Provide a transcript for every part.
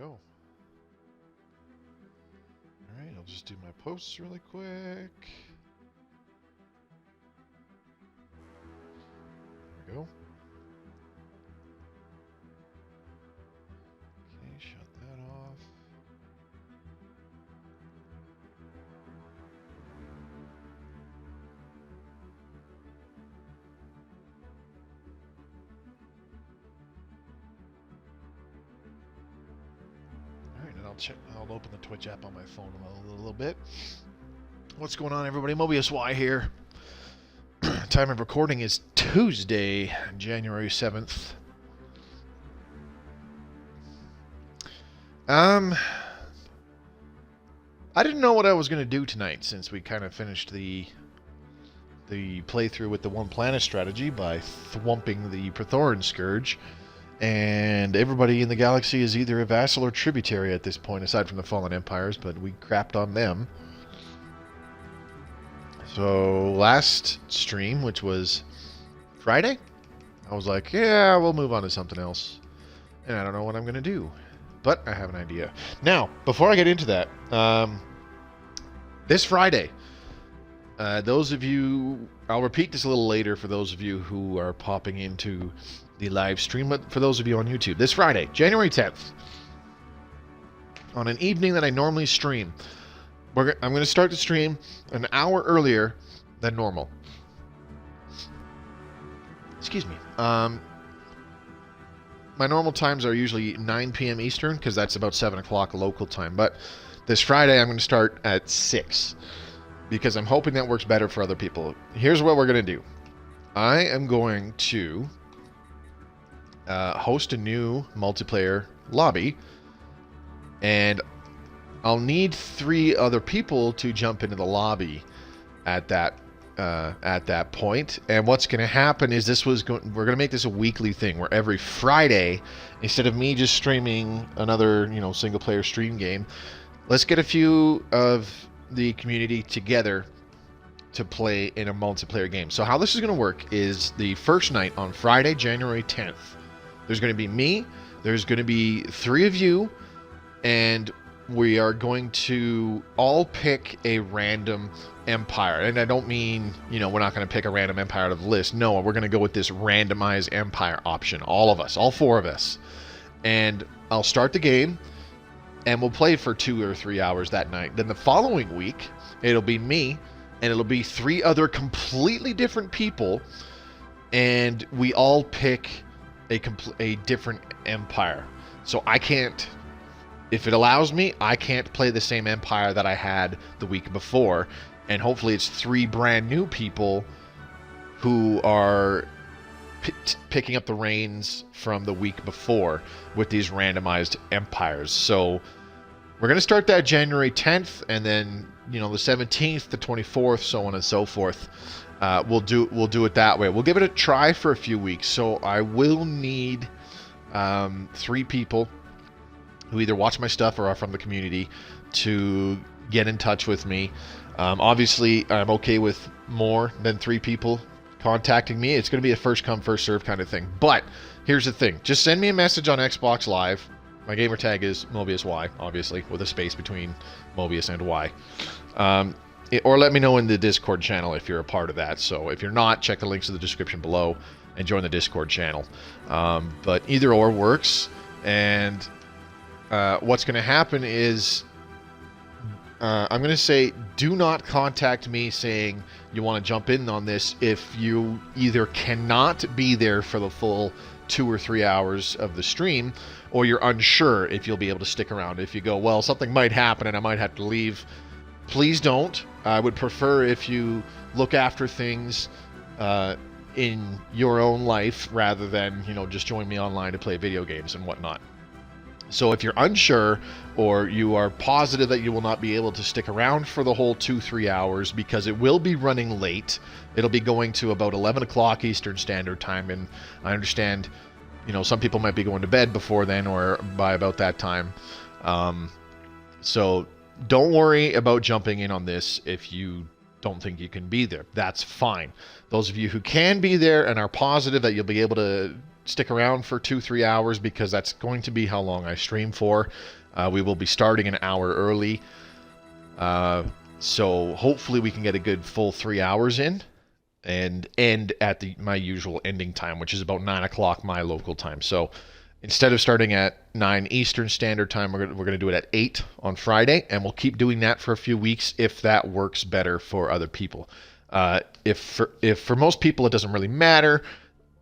go. Alright, I'll just do my posts really quick. There we go. Okay, shut that off. I'll open the Twitch app on my phone in a little bit. What's going on, everybody? Mobius Y here. Time of recording is Tuesday, January 7th. I didn't know what I was going to do tonight since we kind of finished the playthrough with the one planet strategy by thwomping the Prothoran Scourge. And everybody in the galaxy is either a vassal or tributary at this point, aside from the Fallen Empires, but we crapped on them. So, last stream, which was Friday, I was like, yeah, we'll move on to something else. And I don't know what I'm going to do, but I have an idea. Now, before I get into that, this Friday, those of you, I'll repeat this a little later for those of you who are popping into the live stream, but for those of you on YouTube, this Friday, January 10th, on an evening that I normally stream, I'm going to start the stream an hour earlier than normal. Excuse me. My normal times are usually 9 p.m. Eastern, because that's about 7 o'clock local time, but this Friday I'm going to start at 6, because I'm hoping that works better for other people. Here's what we're going to do. I am going to host a new multiplayer lobby, and I'll need 3 other people to jump into the lobby at that point. And what's going to happen is we're going to make this a weekly thing, where every Friday, instead of me just streaming another single player stream game, let's get a few of the community together to play in a multiplayer game. So how this is going to work is the first night on Friday, January 10th. There's going to be me, there's going to be 3 of you, and we are going to all pick a random empire. And I don't mean, we're not going to pick a random empire out of the list. No, we're going to go with this randomized empire option. All of us, all 4 of us. And I'll start the game, and we'll play for 2 or 3 hours that night. Then the following week, it'll be me, and it'll be 3 other completely different people, and we all pick a different empire. So I can't, if it allows me, I can't play the same empire that I had the week before. And hopefully it's 3 brand new people who are picking up the reins from the week before with these randomized empires. So we're going to start that January 10th, and then the 17th, the 24th, so on and so forth. We'll do it that way. We'll give it a try for a few weeks. So I will need 3 people who either watch my stuff or are from the community to get in touch with me. Obviously, I'm okay with more than 3 people contacting me. It's going to be a first come, first serve kind of thing. But here's the thing. Just send me a message on Xbox Live. My gamer tag is Mobius Y, obviously, with a space between Mobius and Y. Or let me know in the Discord channel if you're a part of that. So if you're not, check the links in the description below and join the Discord channel. But either or works. And what's going to happen is I'm going to say, do not contact me saying you want to jump in on this if you either cannot be there for the full 2 or 3 hours of the stream, or you're unsure if you'll be able to stick around. If you go, well, something might happen and I might have to leave, please don't. I would prefer if you look after things in your own life rather than, just join me online to play video games and whatnot. So if you're unsure, or you are positive that you will not be able to stick around for the whole 2-3 hours, because it will be running late, it'll be going to about 11 o'clock Eastern Standard Time, and I understand, some people might be going to bed before then or by about that time. So don't worry about jumping in on this if you don't think you can be there. That's fine. Those of you who can be there and are positive that you'll be able to stick around for 2-3 hours because that's going to be how long I stream for. We will be starting an hour early. So hopefully we can get a good full 3 hours in and end at my usual ending time, which is about 9 o'clock my local time. So instead of starting at 9 Eastern Standard Time, we're going to do it at 8 on Friday, and we'll keep doing that for a few weeks if that works better for other people. If for most people it doesn't really matter,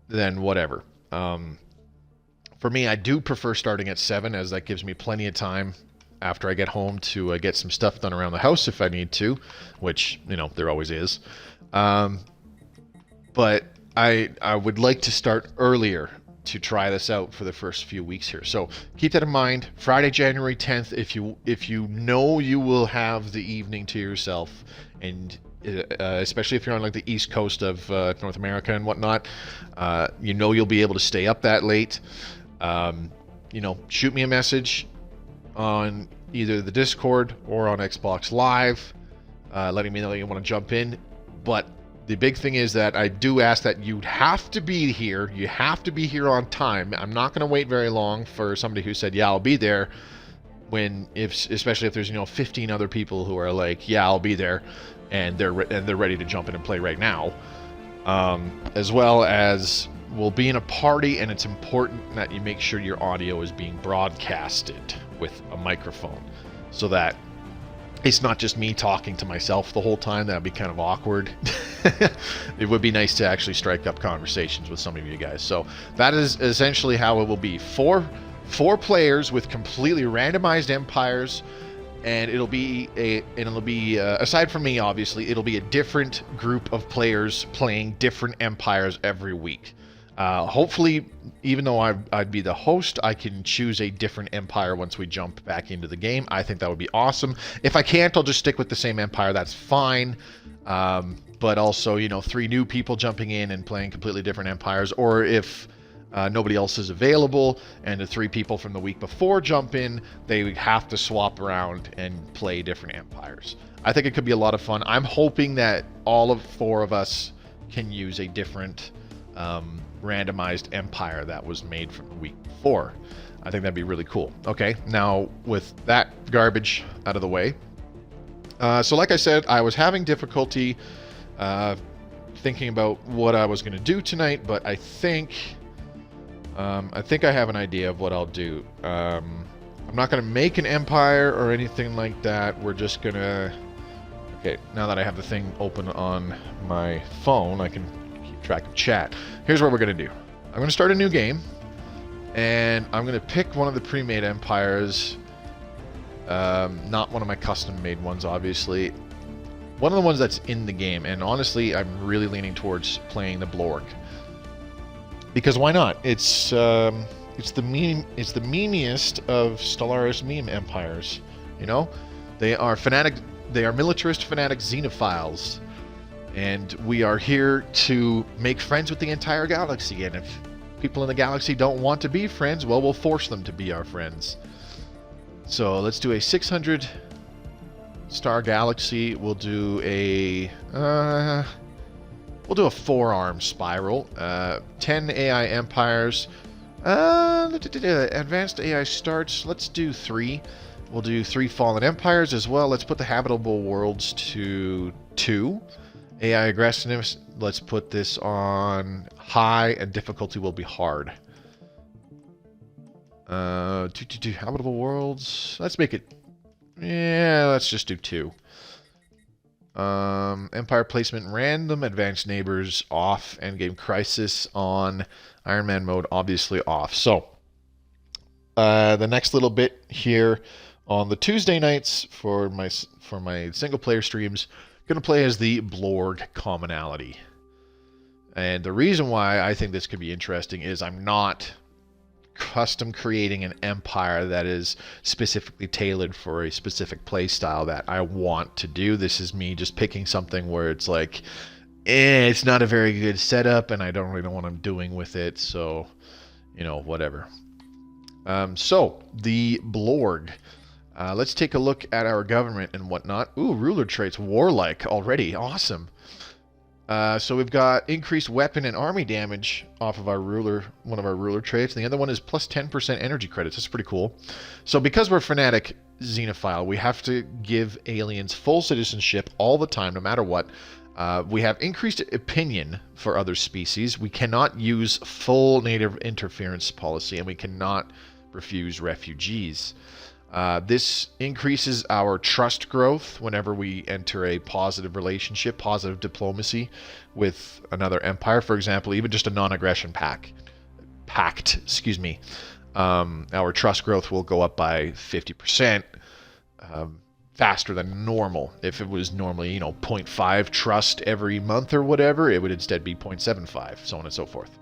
then whatever. For me, I do prefer starting at 7, as that gives me plenty of time after I get home to get some stuff done around the house if I need to, which, there always is. But I would like to start earlier to try this out for the first few weeks here. So keep that in mind. Friday, January 10th, if you know you will have the evening to yourself, and especially if you're on like the east coast of North America and whatnot, you'll be able to stay up that late. Shoot me a message on either the Discord or on Xbox Live, letting me know you want to jump in. But the big thing is that I do ask that you have to be here. You have to be here on time. I'm not going to wait very long for somebody who said, yeah, I'll be there, especially if there's 15 other people who are like, yeah, I'll be there, and they're ready to jump in and play right now. As well as we'll be in a party, and it's important that you make sure your audio is being broadcasted with a microphone, so that it's not just me talking to myself the whole time. That'd be kind of awkward. It would be nice to actually strike up conversations with some of you guys. So that is essentially how it will be. Four players with completely randomized empires, and it'll be aside from me, obviously, it'll be a different group of players playing different empires every week. Hopefully, even though I'd be the host, I can choose a different empire once we jump back into the game. I think that would be awesome. If I can't, I'll just stick with the same empire. That's fine. But also, 3 new people jumping in and playing completely different empires, or if nobody else is available and the 3 people from the week before jump in, they would have to swap around and play different empires. I think it could be a lot of fun. I'm hoping that all of 4 of us can use a different randomized empire that was made from the week before. I think that'd be really cool. Okay, now with that garbage out of the way, so like I said, I was having difficulty thinking about what I was going to do tonight, but I think I have an idea of what I'll do. I'm not going to make an empire or anything like that. We're just going to... Okay, now that I have the thing open on my phone, I can keep track of chat. Here's what we're going to do. I'm going to start a new game, and I'm going to pick one of the pre-made empires. Not one of my custom-made ones, obviously. One of the ones that's in the game, and honestly, I'm really leaning towards playing the Blorg. Because why not? It's the memeiest of Stellaris meme empires. They are militarist fanatic xenophiles, and we are here to make friends with the entire galaxy. And if people in the galaxy don't want to be friends, well, we'll force them to be our friends. So let's do a 600 star galaxy. We'll do a 4-arm spiral. 10 AI empires. Advanced AI starts. Let's do 3. We'll do 3 fallen empires as well. Let's put the habitable worlds to 2. AI aggressiveness, let's put this on high, and difficulty will be hard. 2 habitable worlds. Let's make it... Yeah, let's just do 2. Empire placement random, advanced neighbors off, endgame crisis on, Iron Man mode obviously off. So, the next little bit here on the Tuesday nights for my single player streams, going to play as the Blorg commonality. And the reason why I think this could be interesting is I'm not custom creating an empire that is specifically tailored for a specific play style that I want to do. This is me just picking something where it's like, it's not a very good setup and I don't really know what I'm doing with it, so, whatever. So, the Blorg. Let's take a look at our government and whatnot. Ooh, ruler traits, warlike already. Awesome. So we've got increased weapon and army damage off of our ruler, one of our ruler traits. And the other one is plus 10% energy credits. That's pretty cool. So because we're fanatic xenophile, we have to give aliens full citizenship all the time, no matter what. We have increased opinion for other species. We cannot use full native interference policy, and we cannot refuse refugees. This increases our trust growth whenever we enter a positive relationship, positive diplomacy with another empire. For example, even just a non-aggression pact, excuse me. Our trust growth will go up by 50%. Faster than normal. If it was normally, 0.5 trust every month or whatever, it would instead be 0.75, so on and so forth.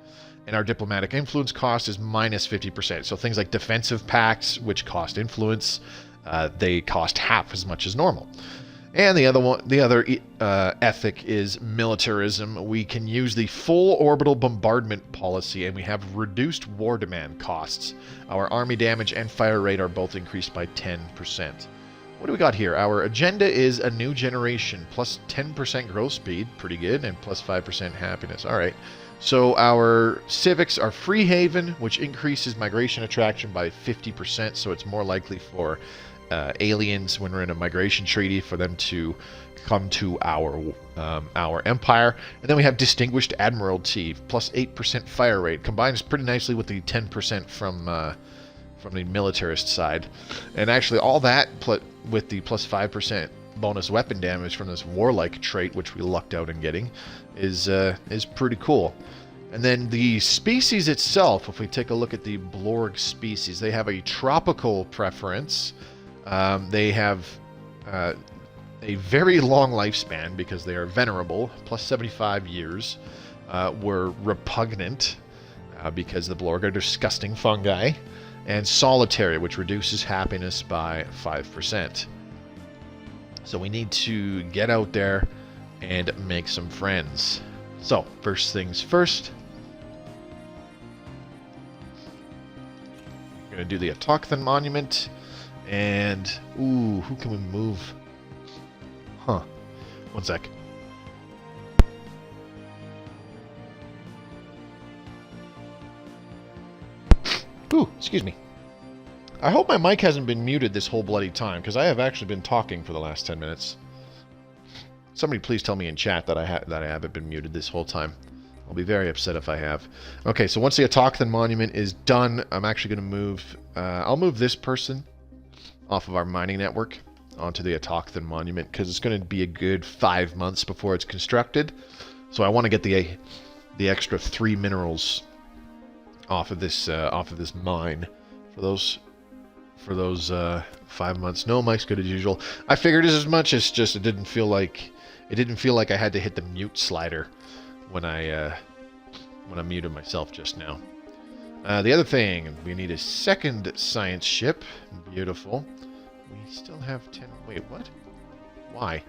And our diplomatic influence cost is minus 50%. So things like defensive pacts, which cost influence, they cost half as much as normal. And the other ethic is militarism. We can use the full orbital bombardment policy, and we have reduced war demand costs. Our army damage and fire rate are both increased by 10%. What do we got here? Our agenda is a new generation, plus 10% growth speed, pretty good, and plus 5% happiness. All right. So our civics are free haven, which increases migration attraction by 50%, so it's more likely for aliens when we're in a migration treaty for them to come to our empire. And then we have distinguished admiralty, plus 8% fire rate, combines pretty nicely with the 10% from the militarist side. And actually all that with the plus 5% bonus weapon damage from this warlike trait, which we lucked out in getting, is pretty cool. And then the species itself, if we take a look at the Blorg species, they have a tropical preference. They have a very long lifespan because they are venerable, plus 75 years. We're repugnant because the Blorg are disgusting fungi. And solitary, which reduces happiness by 5%. So we need to get out there and make some friends. So, first things first. We're going to do the Autochthon Monument. And, ooh, who can we move? Huh. One sec. Ooh, excuse me. I hope my mic hasn't been muted this whole bloody time, because I have actually been talking for the last 10 minutes. Somebody please tell me in chat that I haven't been muted this whole time. I'll be very upset if I have. Okay, so once the Autochthon Monument is done, I'm actually going to move... I'll move this person off of our mining network onto the Autochthon Monument, because it's going to be a good 5 months before it's constructed. So I want to get the extra 3 minerals off of this mine for those 5 months. No, Mike's good as usual. I figured as much. It's just it didn't feel like I had to hit the mute slider when I muted myself just now. The other thing, we need a second science ship. Beautiful. We still have 10. Wait, what? Why?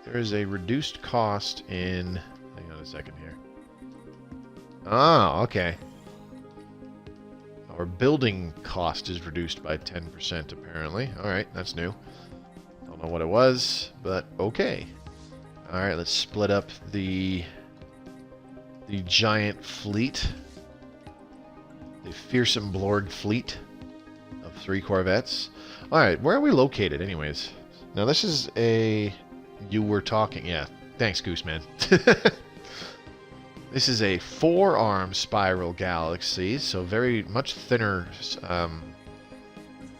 There is a reduced cost in. Hang on a second here. Ah, okay. Our building cost is reduced by 10% apparently. Alright, that's new. Don't know what it was, but okay. Alright, let's split up the giant fleet. The fearsome Blorg fleet of 3 corvettes. Alright, where are we located anyways? Now this is a... You were talking... Yeah, thanks Gooseman. This is a 4-arm spiral galaxy, so very much thinner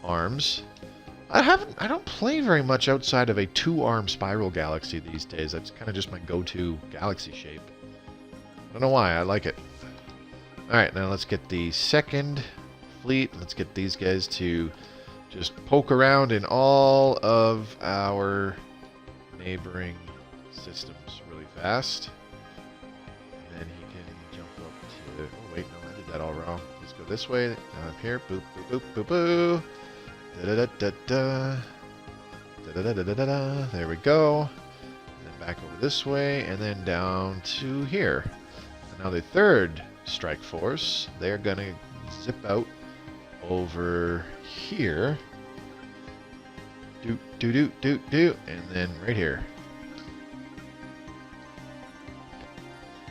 arms. I don't play very much outside of a 2-arm spiral galaxy these days. That's kind of just my go-to galaxy shape. I don't know why, I like it. Alright, now let's get the second fleet. Let's get these guys to just poke around in all of our neighboring systems really fast. And then he can jump up to... Oh wait, no, I did that all wrong. Let's go this way, down up here. Boop, boop, boop, boop, boop. Da-da-da-da-da. Da-da-da-da-da-da. There we go. And then back over this way, and then down to here. And now the third strike force, they're gonna zip out over here. Do, do, do, do, do. And then right here.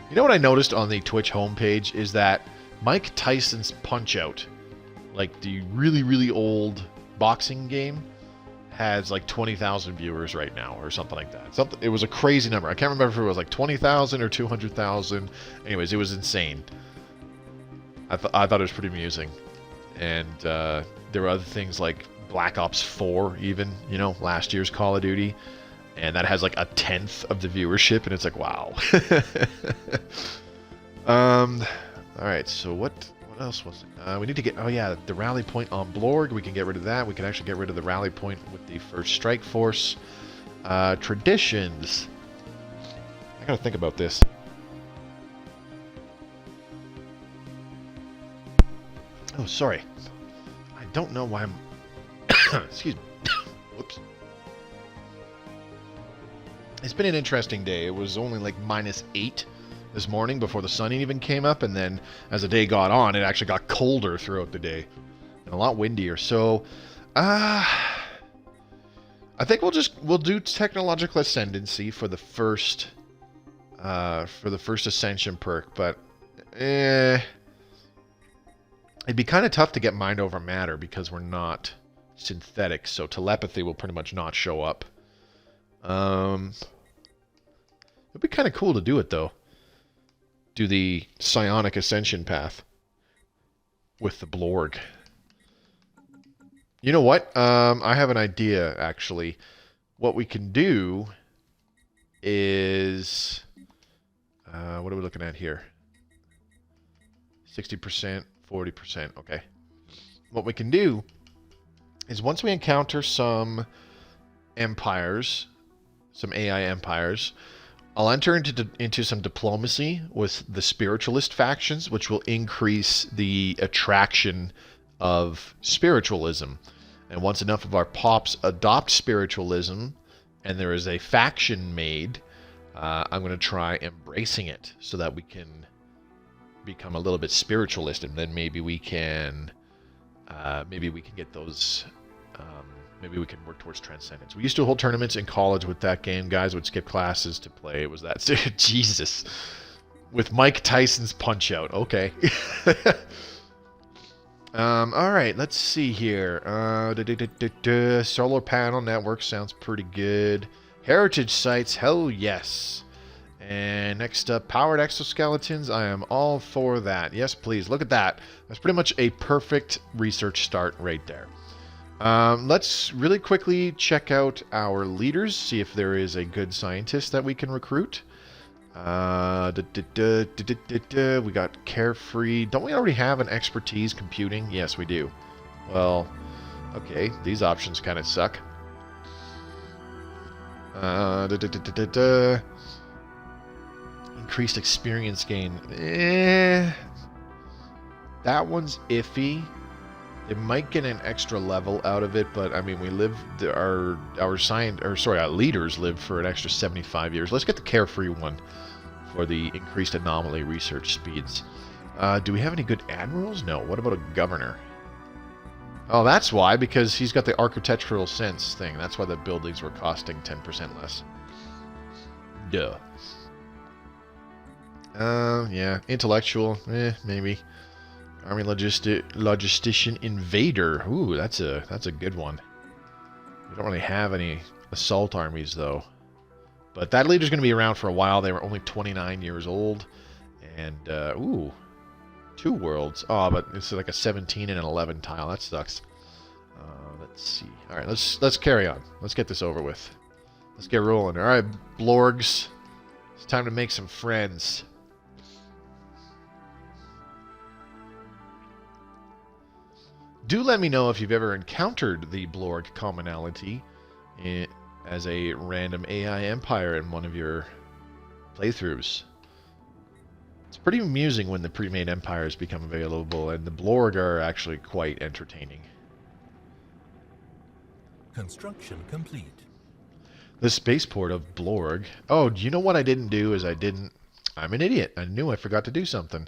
You know what I noticed on the Twitch homepage is that Mike Tyson's Punch-Out, like the really, really old boxing game, has like 20,000 viewers right now or something like that. It was a crazy number. I can't remember if it was like 20,000 or 200,000. Anyways, it was insane. I thought it was pretty amusing. And there were other things like Black Ops 4 even, you know, last year's Call of Duty. And that has like a tenth of the viewership, and it's like, wow. Alright, so what else was it? We need to get, oh yeah, the rally point on Blorg. We can get rid of that. We can actually get rid of the rally point with the first strike force. Traditions. I gotta think about this. Oh, sorry. I don't know why I'm... Excuse me. Whoops. It's been an interesting day. It was only like -8 this morning before the sun even came up, and then as the day got on, it actually got colder throughout the day and a lot windier. So, I think we'll do technological ascendancy for the first ascension perk, but it'd be kind of tough to get mind over matter because we're not synthetic. So telepathy will pretty much not show up. It'd be kind of cool to do it, though. Do the psionic ascension path with the Blorg. You know what? I have an idea, actually. What we can do is... what are we looking at here? 60%, 40%. Okay. What we can do is once we encounter some empires, some AI empires, I'll enter into some diplomacy with the spiritualist factions, which will increase the attraction of spiritualism. And once enough of our pops adopt spiritualism, and there is a faction made, I'm going to try embracing it so that we can become a little bit spiritualist, and then maybe we can get those. Maybe we can work towards transcendence. We used to hold tournaments in college with that game. Guys would skip classes to play. It was that. Jesus. With Mike Tyson's Punch-Out. Okay. Alright, let's see here. Solar panel network sounds pretty good. Heritage sites, hell yes. And next up, powered exoskeletons. I am all for that. Yes, please. Look at that. That's pretty much a perfect research start right there. Let's really quickly check out our leaders, see if there is a good scientist that we can recruit. We got Carefree. Don't we already have an expertise computing? Yes, we do. Well, okay, these options kind of suck. Increased experience gain. That one's iffy. It might get an extra level out of it, but I mean, we live our leaders live for an extra 75 years. Let's get the Carefree one for the increased anomaly research speeds. Do we have any good admirals? No. What about a governor? Oh, that's why, because he's got the architectural sense thing. That's why the buildings were costing 10% less. Duh. Yeah, intellectual, maybe. Army logistician invader. Ooh, that's a good one. We don't really have any assault armies though. But that leader's going to be around for a while. They were only 29 years old, and ooh, 2 worlds. Oh, but it's like a 17 and an 11 tile. That sucks. Let's see. All right, let's carry on. Let's get this over with. Let's get rolling. All right, Blorgs. It's time to make some friends. Do let me know if you've ever encountered the Blorg commonality as a random AI empire in one of your playthroughs. It's pretty amusing when the pre-made empires become available, and the Blorg are actually quite entertaining. Construction complete. The spaceport of Blorg. Oh, do you know what I didn't do is I'm an idiot. I knew I forgot to do something.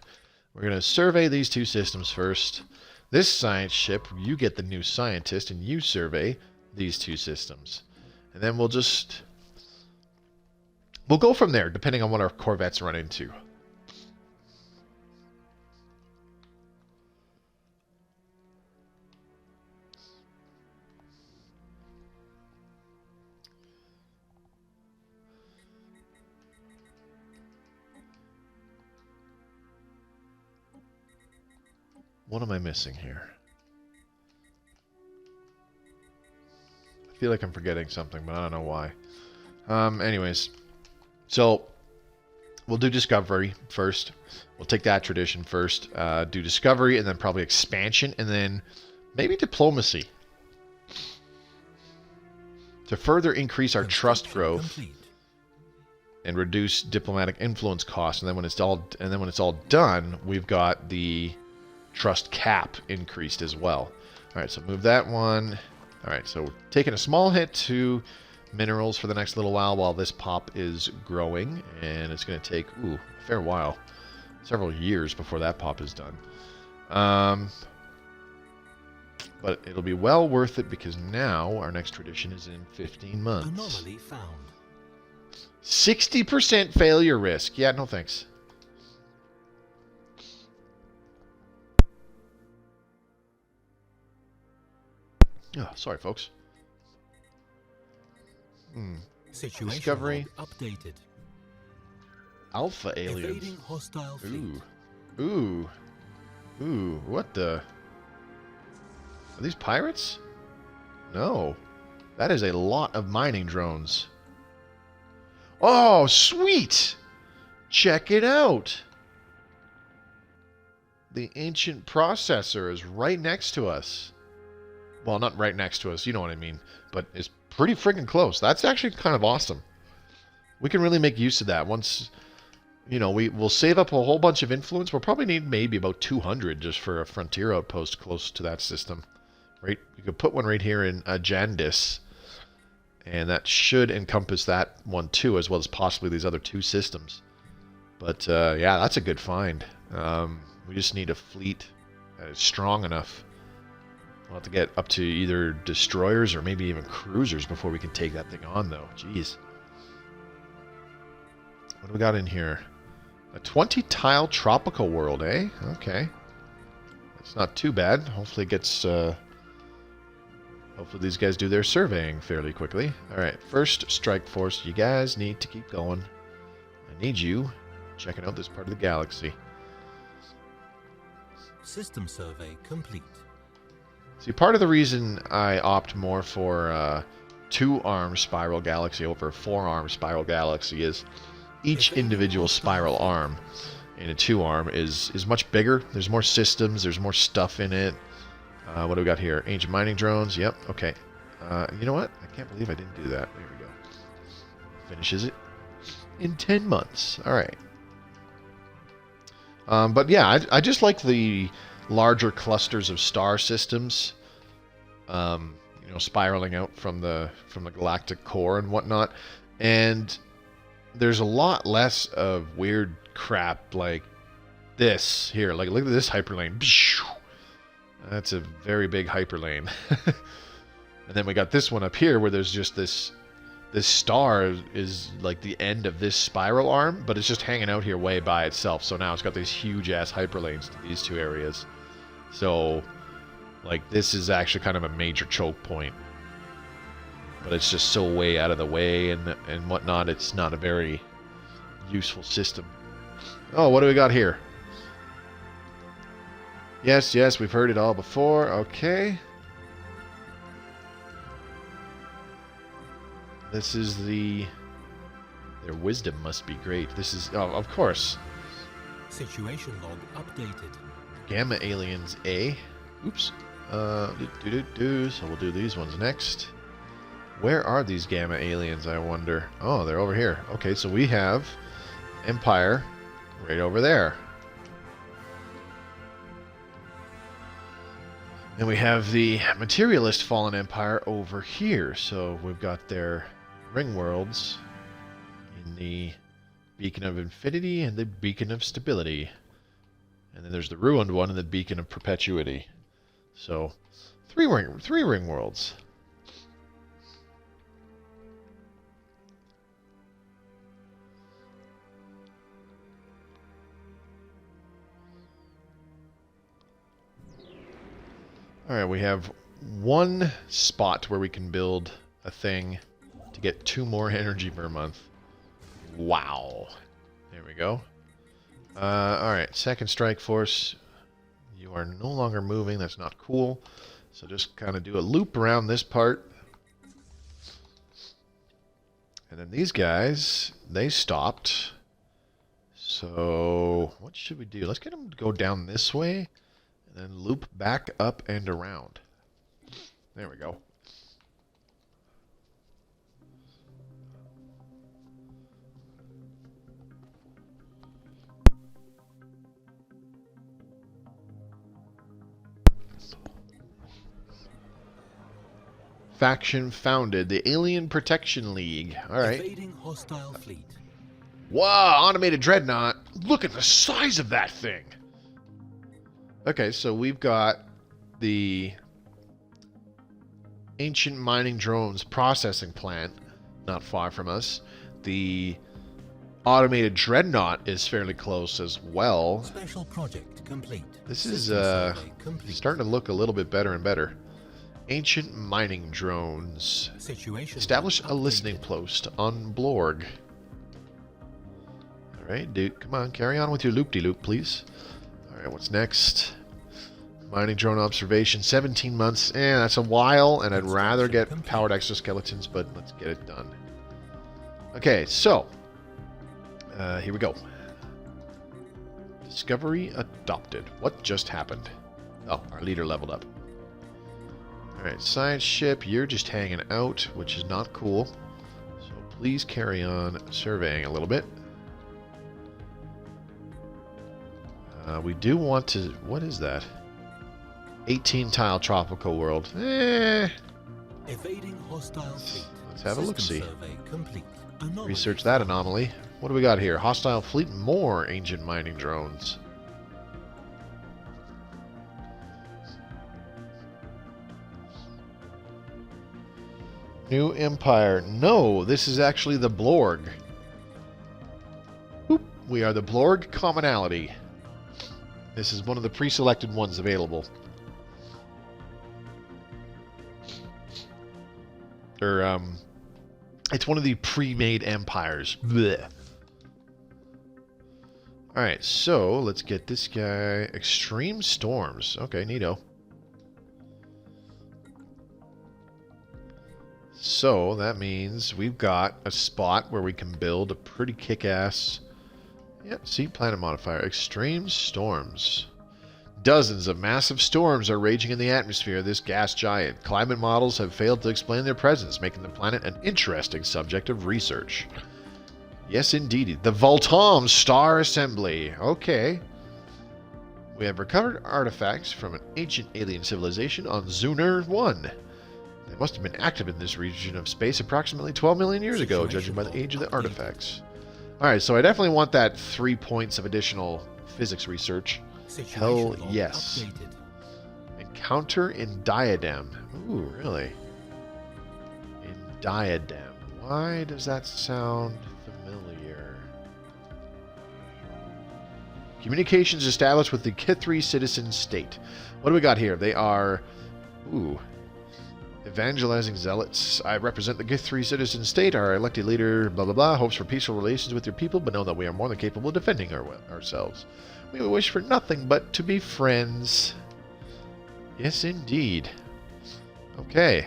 We're going to survey these 2 systems first. This science ship, you get the new scientist, and you survey these 2 systems. And then we'll go from there, depending on what our corvettes run into. What am I missing here? I feel like I'm forgetting something, but I don't know why. Anyways, so we'll do discovery first. We'll take that tradition first. Do discovery, and then probably expansion, and then maybe diplomacy. To further increase our trust growth and reduce diplomatic influence costs, and then when it's all done, we've got the trust cap increased as well. All right, so move that one. All right, so we're taking a small hit to minerals for the next little while this pop is growing, and it's going to take a fair while, several years before that pop is done. But it'll be well worth it because now our next tradition is in 15 months. Anomaly found. 60% failure risk. Yeah, no thanks. Oh, sorry, folks. Situation Discovery. updated. Alpha aliens. Evading hostile fleet. Ooh. What the? Are these pirates? No. That is a lot of mining drones. Oh, sweet! Check it out. The ancient processor is right next to us. Well, not right next to us, you know what I mean. But it's pretty freaking close. That's actually kind of awesome. We can really make use of that once, you know, we'll save up a whole bunch of influence. We'll probably need maybe about 200 just for a frontier outpost close to that system. Right? You could put one right here in Ascendancy, and that should encompass that one too, as well as possibly these other two systems. But yeah, that's a good find. We just need a fleet that is strong enough. We'll have to get up to either destroyers or maybe even cruisers before we can take that thing on, though. Jeez. What do we got in here? A 20-tile tropical world, eh? Okay. That's not too bad. Hopefully it gets... Hopefully these guys do their surveying fairly quickly. Alright, first strike force. You guys need to keep going. I need you checking out this part of the galaxy. System survey complete. See, part of the reason I opt more for two-arm spiral galaxy over a four-arm spiral galaxy is each individual spiral arm in a two-arm is much bigger. There's more systems. There's more stuff in it. What do we got here? Ancient mining drones. Yep. Okay. You know what? I can't believe I didn't do that. There we go. Finishes it in 10 months. All right. But yeah, I just like the larger clusters of star systems, you know, spiraling out from the galactic core and whatnot. And there's a lot less of weird crap like this here. Like, look at this hyperlane. That's a very big hyperlane. And then we got this one up here where there's just this star is like the end of this spiral arm, but it's just hanging out here way by itself. So now it's got these huge ass hyperlanes to these two areas. So, like, this is actually kind of a major choke point. But it's just so way out of the way and whatnot. It's not a very useful system. Oh, what do we got here? Yes, we've heard it all before. Okay. This is their wisdom must be great. This is, oh, of course. Situation log updated. Gamma aliens A. Oops. So we'll do these ones next. Where are these gamma aliens, I wonder? Oh, they're over here. Okay, so we have Empire right over there. And we have the Materialist Fallen Empire over here. So we've got their ring worlds in the Beacon of Infinity and the Beacon of Stability. And then there's the ruined one and the Beacon of Perpetuity. So, three ring worlds. Alright, we have one spot where we can build a thing to get 2 more energy per month. Wow. There we go. Alright, second strike force. You are no longer moving. That's not cool. So just kind of do a loop around this part. And then these guys, they stopped. So what should we do? Let's get them to go down this way and then loop back up and around. There we go. Faction founded, the Alien Protection League. All right. Evading hostile fleet. Wow, automated dreadnought. Look at the size of that thing. Okay, so we've got the ancient mining drones processing plant not far from us. The automated dreadnought is fairly close as well. Special project complete. This is Complete. starting to look a little bit better and better. Ancient mining drones. Situation Establish log a listening updated. post on Blorg. Alright, dude, come on, carry on with your loop-de-loop, please. Alright, what's next? Mining drone observation, 17 months. That's a while, and I'd rather get powered exoskeletons, but let's get it done. Okay, so, here we go. Discovery adopted. What just happened? Oh, our leader leveled up. Alright, science ship, you're just hanging out, which is not cool. So please carry on surveying a little bit. We do want to... What is that? 18-tile tropical world. Evading hostile fleet. Let's have a look-see. System survey complete. Anomaly Research that anomaly. What do we got here? Hostile fleet, more ancient mining drones. New Empire. No, this is actually the Blorg. Boop. We are the Blorg Commonality. This is one of the pre-selected ones available. It's one of the pre-made empires. Blech. Alright, so let's get this guy. Extreme storms. Okay, neato. So that means we've got a spot where we can build a pretty kick-ass... Yep, see, planet modifier. Extreme storms. Dozens of massive storms are raging in the atmosphere of this gas giant. Climate models have failed to explain their presence, making the planet an interesting subject of research. Yes, indeed. The Voltom Star Assembly. Okay. We have recovered artifacts from an ancient alien civilization on Zuner 1. They must have been active in this region of space approximately 12 million years ago, judging by the age of the artifacts. Alright, so I definitely want that 3 points of additional physics research. Hell yes. updated. Encounter in Diadem. Ooh, really? In Diadem. Why does that sound familiar? Communications established with the Kithri citizen state. What do we got here? They are... Ooh. Evangelizing zealots. I represent the Kithri citizen state. Our elected leader, blah blah blah, hopes for peaceful relations with your people, but know that we are more than capable of defending ourselves. We wish for nothing but to be friends. Yes, indeed. Okay.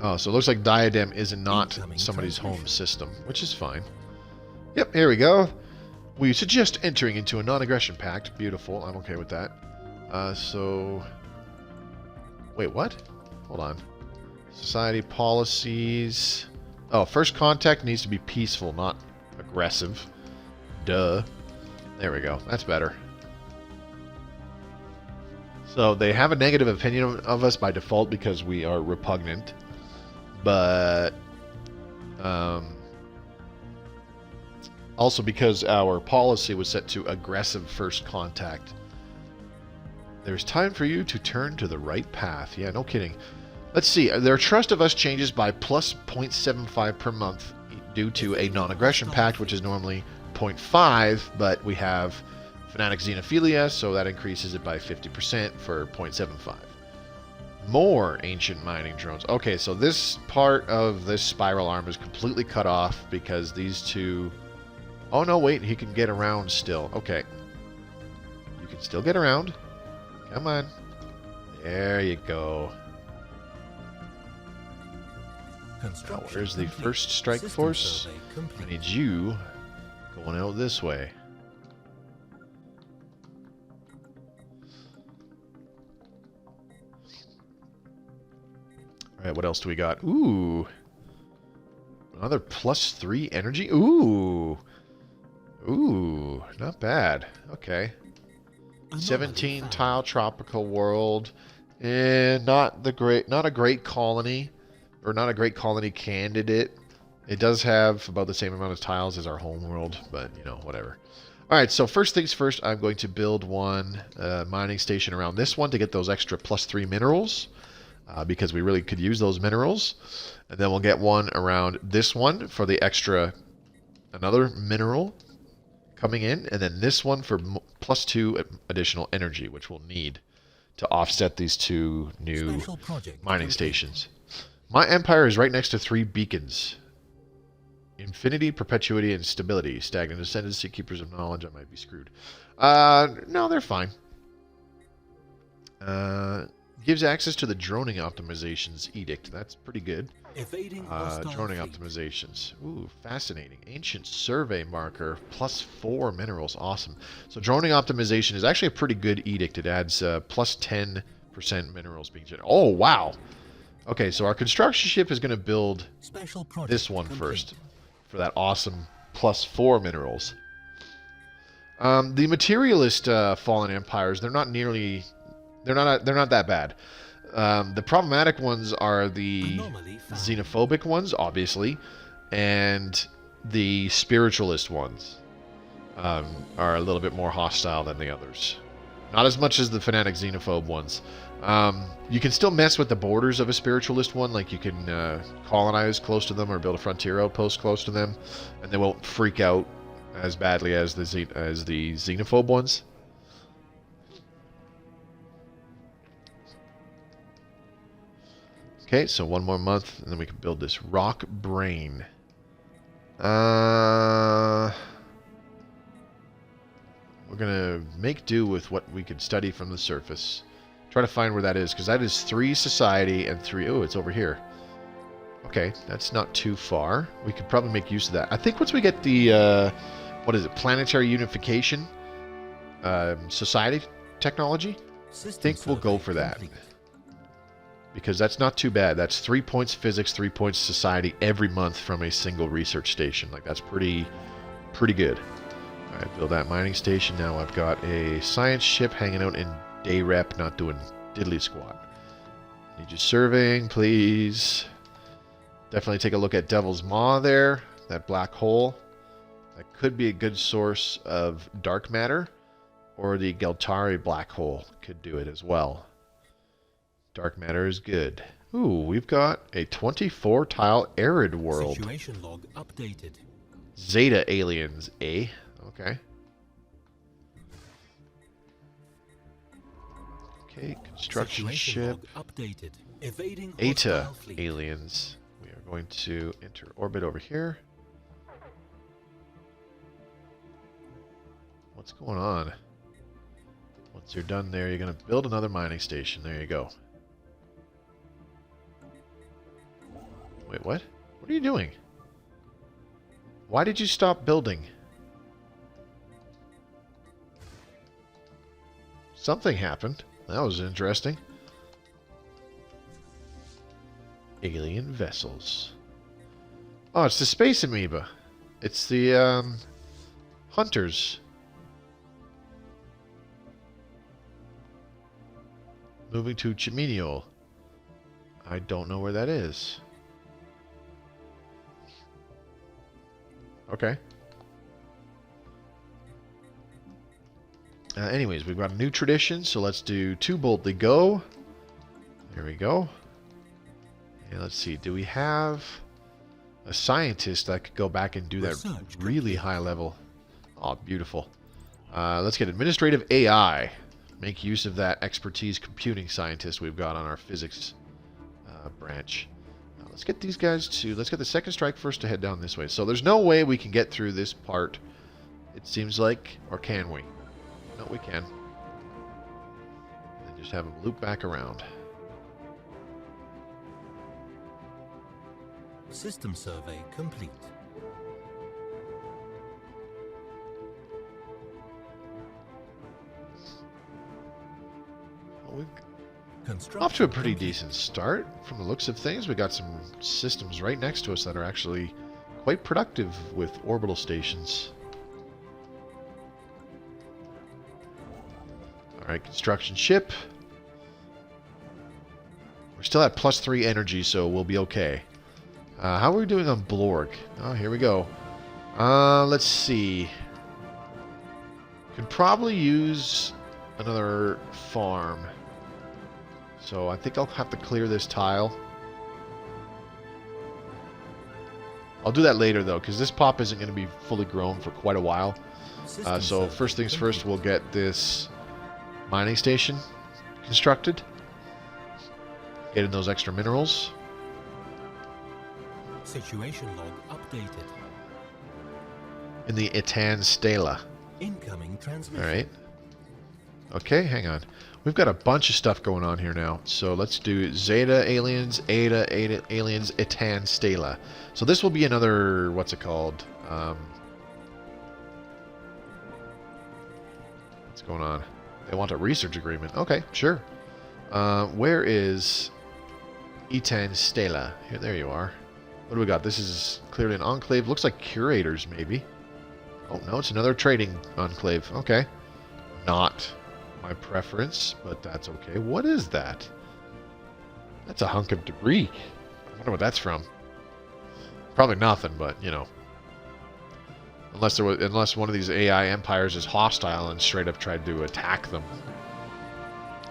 Oh, so it looks like Diadem is not somebody's home system, which is fine. Yep, here we go. We suggest entering into a non-aggression pact. Beautiful. I'm okay with that. So... Wait, what? Hold on. Society policies... Oh, first contact needs to be peaceful, not aggressive. Duh. There we go. That's better. So they have a negative opinion of us by default because we are repugnant. But... also because our policy was set to aggressive first contact. There's time for you to turn to the right path. Yeah, no kidding. Let's see. Their trust of us changes by plus 0.75 per month due to a non-aggression pact, which is normally 0.5, but we have fanatic xenophilia, so that increases it by 50% for 0.75. More ancient mining drones. Okay, so this part of this spiral arm is completely cut off because these two... Oh, no, wait. He can get around still. Okay. You can still get around. Come on. There you go. Now, where's the first strike force? I need you going out this way. Alright, what else do we got? Ooh. Another +3 energy? Ooh. Ooh, not bad. Okay. 17 tile tropical world. And not a great colony. Or not a great colony candidate. It does have about the same amount of tiles as our home world, but you know, whatever. Alright, so first things first, I'm going to build one mining station around this one to get those extra +3 minerals. Because we really could use those minerals. And then we'll get one around this one for the extra, another mineral coming in. And then this one for +2 additional energy, which we'll need to offset these two new mining stations. My empire is right next to 3 beacons. Infinity, Perpetuity, and Stability. Stagnant Ascendancy, Keepers of Knowledge. I might be screwed. No, they're fine. Gives access to the droning optimizations edict. That's pretty good. Droning optimizations. Ooh, fascinating. Ancient survey marker +4 minerals. Awesome. So droning optimization is actually a pretty good edict. It adds +10% minerals being generated. Oh, wow. Okay, so our construction ship is going to build this one first for that awesome +4 minerals. The materialist fallen empires, they're not that bad. The problematic ones are the xenophobic ones, obviously, and the spiritualist ones are a little bit more hostile than the others. Not as much as the fanatic xenophobe ones. You can still mess with the borders of a spiritualist one, like you can colonize close to them or build a frontier outpost close to them, and they won't freak out as badly as the xenophobe ones. Okay, so one more month, and then we can build this rock brain. We're going to make do with what we can study from the surface. Try to find where that is, because that is 3 society and 3... Oh, it's over here. Okay, that's not too far. We could probably make use of that. I think once we get the... what is it? Planetary unification? Society technology? I think we'll go for that. Because that's not too bad. That's 3 points physics, 3 points society every month from a single research station. Like, that's pretty good. Alright, build that mining station. Now I've got a science ship hanging out in day rep, not doing diddly squat. Need you surveying, please. Definitely take a look at Devil's Maw there. That black hole. That could be a good source of dark matter. Or the Geltari black hole could do it as well. Dark matter is good. Ooh, we've got a 24-tile arid world. Situation log updated. Zeta aliens, eh? Okay. Okay, construction ship. Updated. Evading Eta aliens. We are going to enter orbit over here. What's going on? Once you're done there, you're going to build another mining station. There you go. Wait, what? What are you doing? Why did you stop building? Something happened. That was interesting. Alien vessels. Oh, it's the space amoeba. It's the, hunters. Moving to Chimenial. I don't know where that is. Okay. Anyways, we've got a new tradition, so let's do 2 boldly go. There we go. And let's see, do we have a scientist that could go back and do that really high level? Oh, beautiful. Let's get administrative AI. make use of that expertise computing scientist we've got on our physics branch. Now let's get these guys to... Let's get the second strike first to head down this way. So there's no way we can get through this part, it seems like. Or can we? No, we can. And just have them loop back around. System survey complete. We're off to a pretty decent start from the looks of things. We got some systems right next to us that are actually quite productive with orbital stations. Alright, construction ship. We're still at +3 energy, so we'll be okay. How are we doing on Blorg? Oh, here we go. Let's see. Could probably use another farm. So I think I'll have to clear this tile. I'll do that later, though, because this pop isn't going to be fully grown for quite a while. So first things first, we'll get this mining station constructed. Get in those extra minerals. Situation log updated. In the Ascendancy. Incoming transmission. Alright. Okay, hang on. We've got a bunch of stuff going on here now. So let's do Zeta Aliens, Eta Aliens, Ascendancy. So this will be another, what's it called? What's going on? They want a research agreement. Okay, sure. Where is Ascendancy? Here, there you are. What do we got? This is clearly an enclave. Looks like curators, maybe. Oh, no, it's another trading enclave. Okay. Not my preference, but that's okay. What is that? That's a hunk of debris. I wonder what that's from. Probably nothing, but, you know. Unless one of these AI empires is hostile and straight up tried to attack them.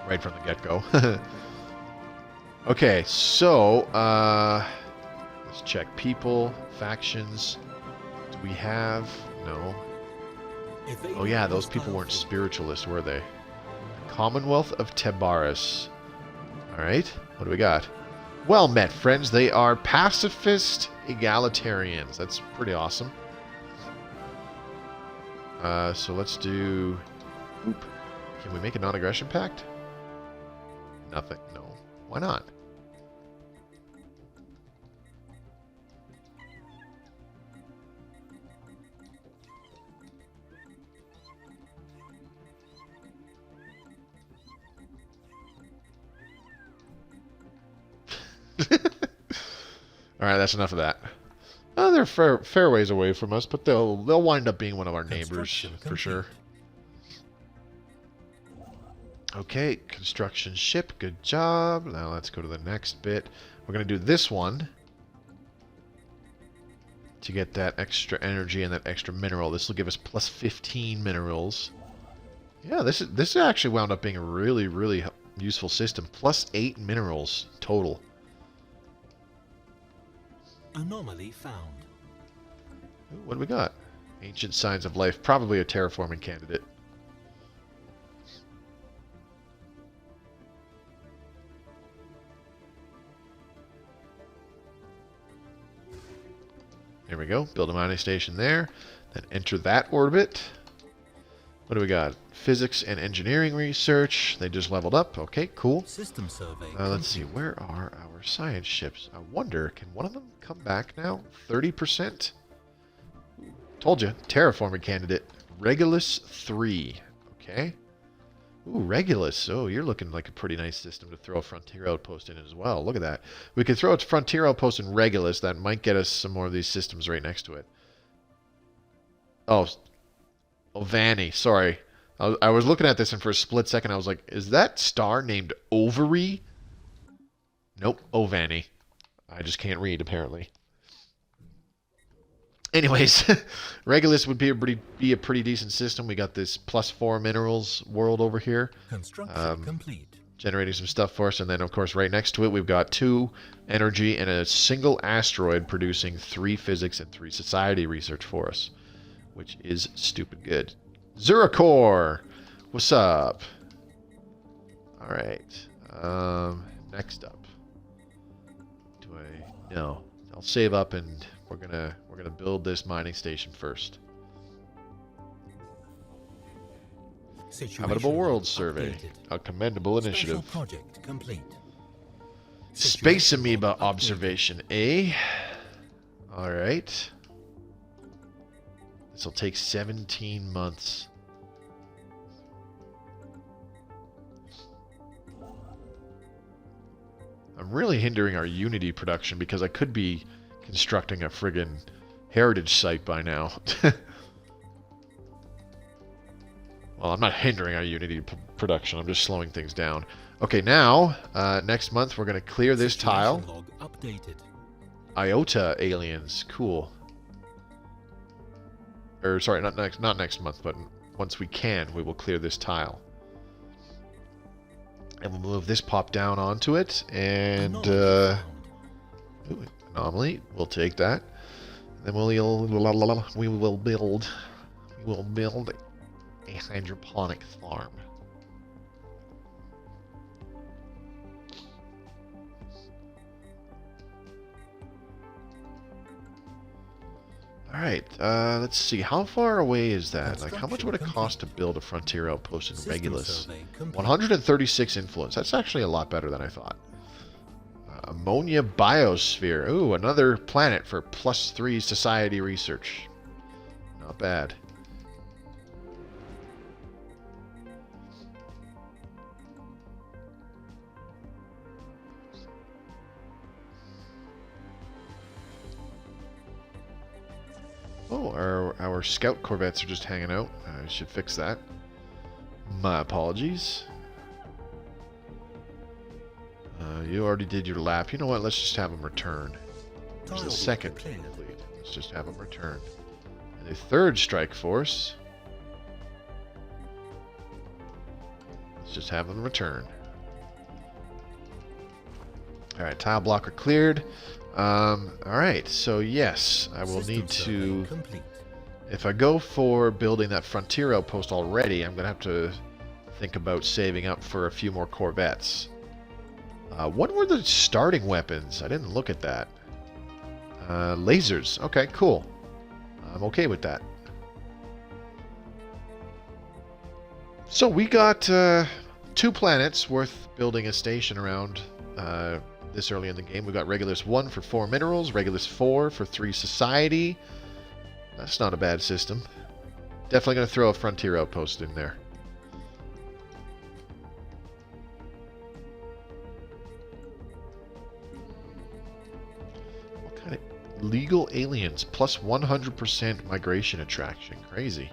Right from the get-go. Okay, so, let's check people, factions. Do we have... No. Oh yeah, those people weren't spiritualists, were they? Commonwealth of Tebaris. Alright, what do we got? Well met, friends. They are pacifist egalitarians. That's pretty awesome. So let's do... Oop. Can we make a non-aggression pact? Nothing. No. Why not? Alright, that's enough of that. They're fair ways away from us, but they'll wind up being one of our neighbors for sure. Okay, construction ship, good job. Now let's go to the next bit. We're going to do this one to get that extra energy and that extra mineral. This will give us plus 15 minerals. Yeah, this actually wound up being a really, really useful system. Plus 8 minerals total. Anomaly found. Ooh, what do we got? Ancient signs of life. Probably a terraforming candidate. There we go. Build a mining station there. Then enter that orbit. What do we got? Physics and engineering research. They just leveled up. Okay, cool. System survey. Let's see. Where are our science ships? I wonder, can one of them come back now? 30%? Told you. Terraforming candidate. Regulus 3. Okay. Ooh, Regulus. Oh, you're looking like a pretty nice system to throw a frontier outpost in as well. Look at that. We could throw a frontier outpost in Regulus. That might get us some more of these systems right next to it. Oh, Vanny. Sorry. I was looking at this and for a split second I was like, is that star named Ovary? Nope. Vanny. I just can't read, apparently. Anyways, Regulus would be a pretty decent system. We got this +4 minerals world over here. Construction complete. Generating some stuff for us. And then, of course, right next to it, we've got 2 energy and a single asteroid producing 3 physics and 3 society research for us, which is stupid good. Zuracor! What's up? Alright. Next up. No. I'll save up and we're gonna build this mining station first. Habitable World Survey. Updated. A commendable initiative. Special project complete. Space Situation amoeba log updated. observation. Alright. This will take 17 months. I'm really hindering our Unity production because I could be constructing a friggin' heritage site by now. Well, I'm not hindering our Unity production. I'm just slowing things down. Okay, now, next month we're going to clear this tile. Situation log updated. Iota aliens. Cool. Or, sorry, not next month, but once we can, we will clear this tile. And we'll move this pop down onto it, and Anomaly found. ooh, anomaly. We'll take that. Then we will build a hydroponic farm. All right. Let's see. How far away is that? Like, how much would it cost to build a frontier outpost in System Regulus? survey complete. 136 influence. That's actually a lot better than I thought. Ammonia biosphere. Ooh, another planet for +3 society research. Not bad. Oh, our scout corvettes are just hanging out. I should fix that. My apologies. You already did your lap. You know what? Let's just have them return. There's the Tile second cleared. fleet. Let's just have them return. And the third strike force. Let's just have them return. Alright, tile blocker cleared. Alright, so yes, I will System need survey to... complete. If I go for building that frontier outpost already, I'm going to have to think about saving up for a few more corvettes. What were the starting weapons? I didn't look at that. Lasers. Okay, cool. I'm okay with that. So we got 2 planets worth building a station around this early in the game. We got Regulus 1 for 4 minerals, Regulus 4 for 3 society. That's not a bad system. Definitely going to throw a frontier outpost in there. What kind of legal aliens plus 100% migration attraction? Crazy.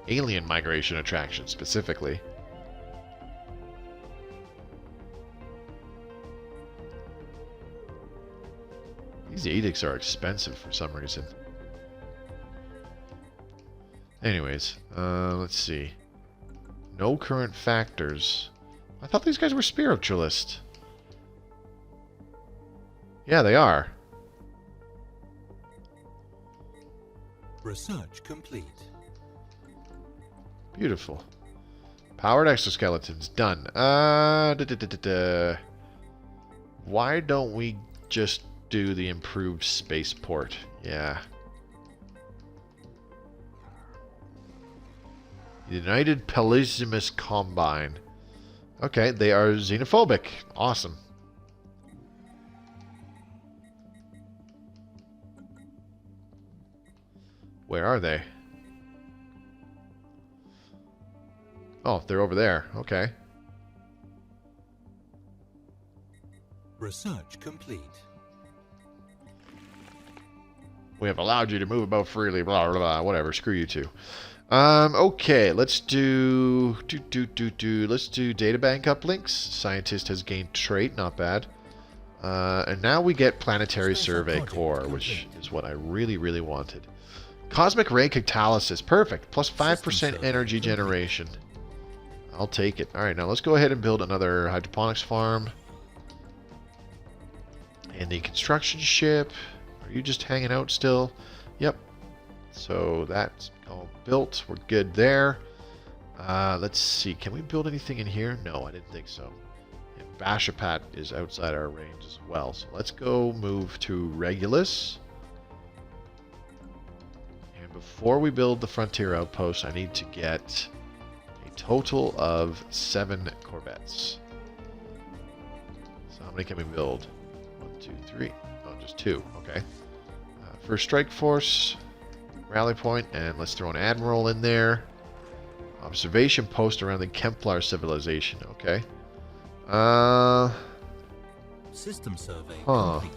Alien migration attraction specifically. These edicts are expensive for some reason. Anyways, let's see. No current factors. I thought these guys were spiritualist. Yeah, they are. Research complete. Beautiful. Powered exoskeletons. Done. Why don't we just do the improved spaceport? Yeah. United Pelagimus Combine. Okay, they are xenophobic. Awesome. Where are they? Oh, they're over there. Okay. Research complete. We have allowed you to move about freely, blah, blah, blah, whatever. Screw you two. Okay, let's do let's do databank uplinks. Scientist has gained trait, not bad. And now we get planetary Special survey project core, which complete. is what I really, really wanted. Cosmic ray catalysis, perfect. Plus 5% System survey energy complete. generation. I'll take it. All right, now let's go ahead and build another hydroponics farm. And the construction ship. Are you just hanging out still? Yep. So that's all built. We're good there. Let's see. Can we build anything in here? No, I didn't think so. And Bashapat is outside our range as well. So let's go move to Regulus. And before we build the Frontier Outpost, I need to get a total of 7 Corvettes. So how many can we build? 1, 2, 3. Oh, just 2. Okay. First Strike Force, Rally Point, and let's throw an Admiral in there. Observation post around the Kemplar civilization. Okay. System survey complete.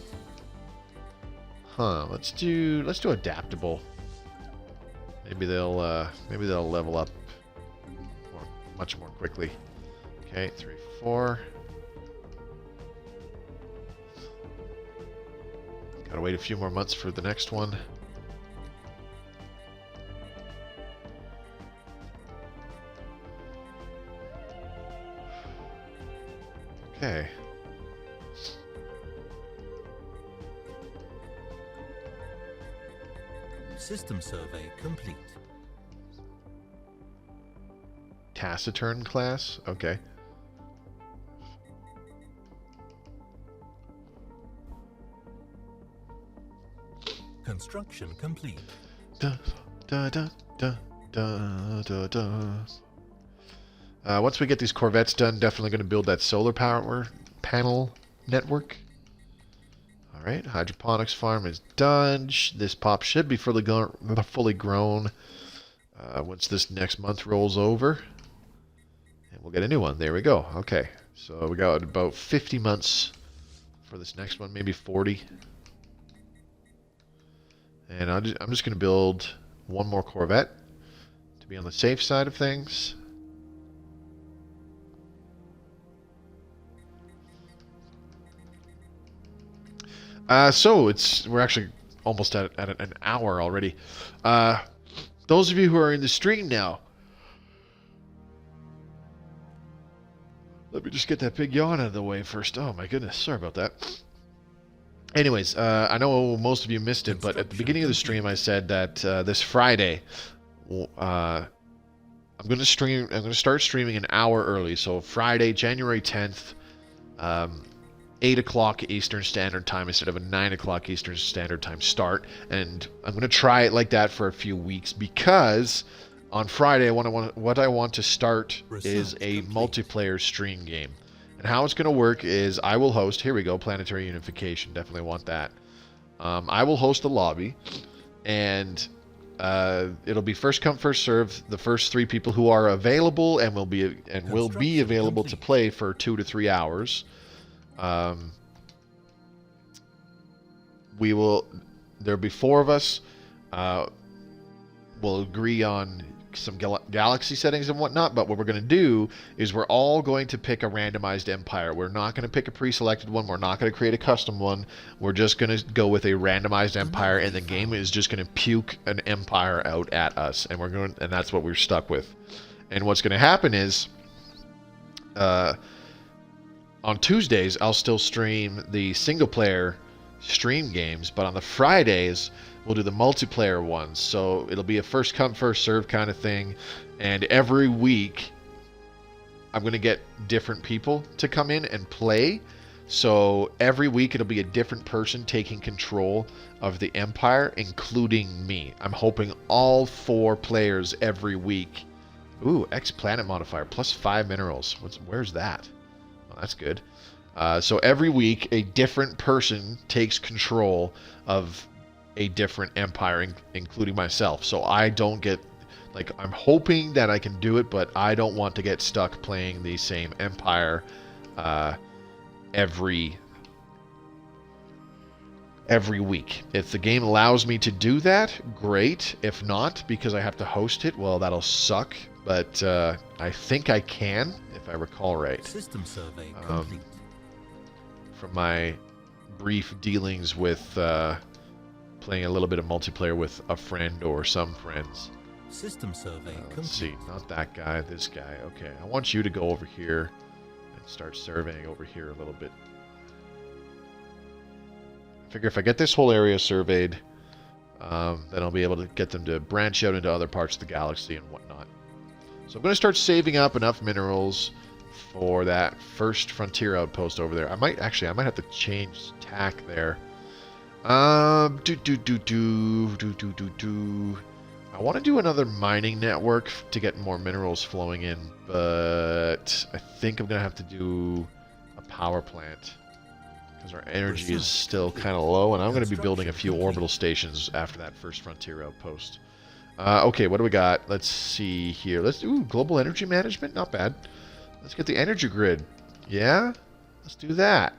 complete. Let's do adaptable. Maybe they'll level up much more quickly. Okay, 3, 4. Gotta wait a few more months for the next one. Okay. System survey complete. Taciturn class? Okay. Construction complete. Da, da, da, da, da, da, da. Once we get these Corvettes done, definitely going to build that solar power panel network. Alright, hydroponics farm is done. This pop should be fully grown once this next month rolls over. And we'll get a new one. There we go. Okay, so we got about 50 months for this next one, maybe 40. And I'm just going to build one more Corvette to be on the safe side of things. So we're actually almost at an hour already. Those of you who are in the stream now, let me just get that big yawn out of the way first. Oh my goodness, sorry about that. Anyways, I know most of you missed it, but at the beginning of the stream I said that this Friday, I'm going to stream. I'm going to start streaming an hour early. So Friday, January 10th, 8 o'clock Eastern Standard Time instead of a 9 o'clock Eastern Standard Time start. And I'm going to try it like that for a few weeks because on Friday, what I want to start is a multiplayer stream game. And how it's going to work is I will host, here we go, Planetary Unification, definitely want that. I will host a lobby, and it'll be first come, first serve. The first 3 people who are available and will be available to play for 2 to 3 hours. There'll be 4 of us. We'll agree on some galaxy settings and whatnot, but what we're going to do is we're all going to pick a randomized empire. We're not going to pick a pre-selected one. We're not going to create a custom one. We're just going to go with a randomized empire, and the game is just going to puke an empire out at us, and that's what we're stuck with. And what's going to happen is on Tuesdays I'll still stream the single player stream games, but on the Fridays we'll do the multiplayer ones. So it'll be a first come first serve kind of thing, and every week I'm going to get different people to come in and play. So every week it'll be a different person taking control of the empire, including me. I'm hoping all 4 players every week. Ooh, X planet modifier plus 5 minerals. Where's that? Oh, that's good. So every week a different person takes control of a different empire, including myself. So I don't get, like, I'm hoping that I can do it, but I don't want to get stuck playing the same empire every week. If the game allows me to do that, great. If not, because I have to host it, well, that'll suck. But I think I can, if I recall right. System survey complete. From my brief dealings with playing a little bit of multiplayer with a friend or some friends. System survey complete. Let's see, not that guy, this guy. Okay, I want you to go over here and start surveying over here a little bit. I figure if I get this whole area surveyed, then I'll be able to get them to branch out into other parts of the galaxy and whatnot. So I'm going to start saving up enough minerals for that first frontier outpost over there. I might have to change tack there. I want to do another mining network to get more minerals flowing in, but I think I'm going to have to do a power plant because our energy is still kind of low, and I'm going to be building a few orbital stations after that first frontier outpost. Okay, what do we got? Let's see here. Let's do global energy management. Not bad. Let's get the energy grid. Yeah? Let's do that.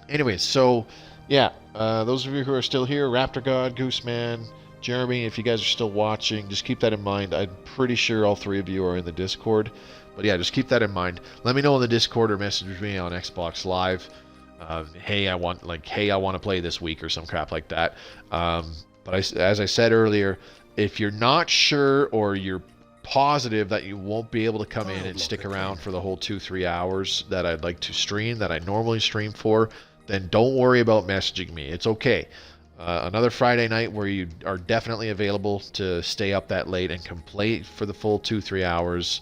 Anyway, so, yeah. Those of you who are still here, Raptor God, Gooseman, Jeremy, if you guys are still watching, just keep that in mind. I'm pretty sure all three of you are in the Discord. But yeah, just keep that in mind. Let me know in the Discord or message me on Xbox Live. Hey, I want to play this week or some crap like that. But as I said earlier, if you're not sure or you're positive that you won't be able to come in and stick around for the whole 2-3 hours that I'd like to stream, that I normally stream for, then don't worry about messaging me. It's okay. Another Friday night where you are definitely available to stay up that late and complete for the full 2-3 hours,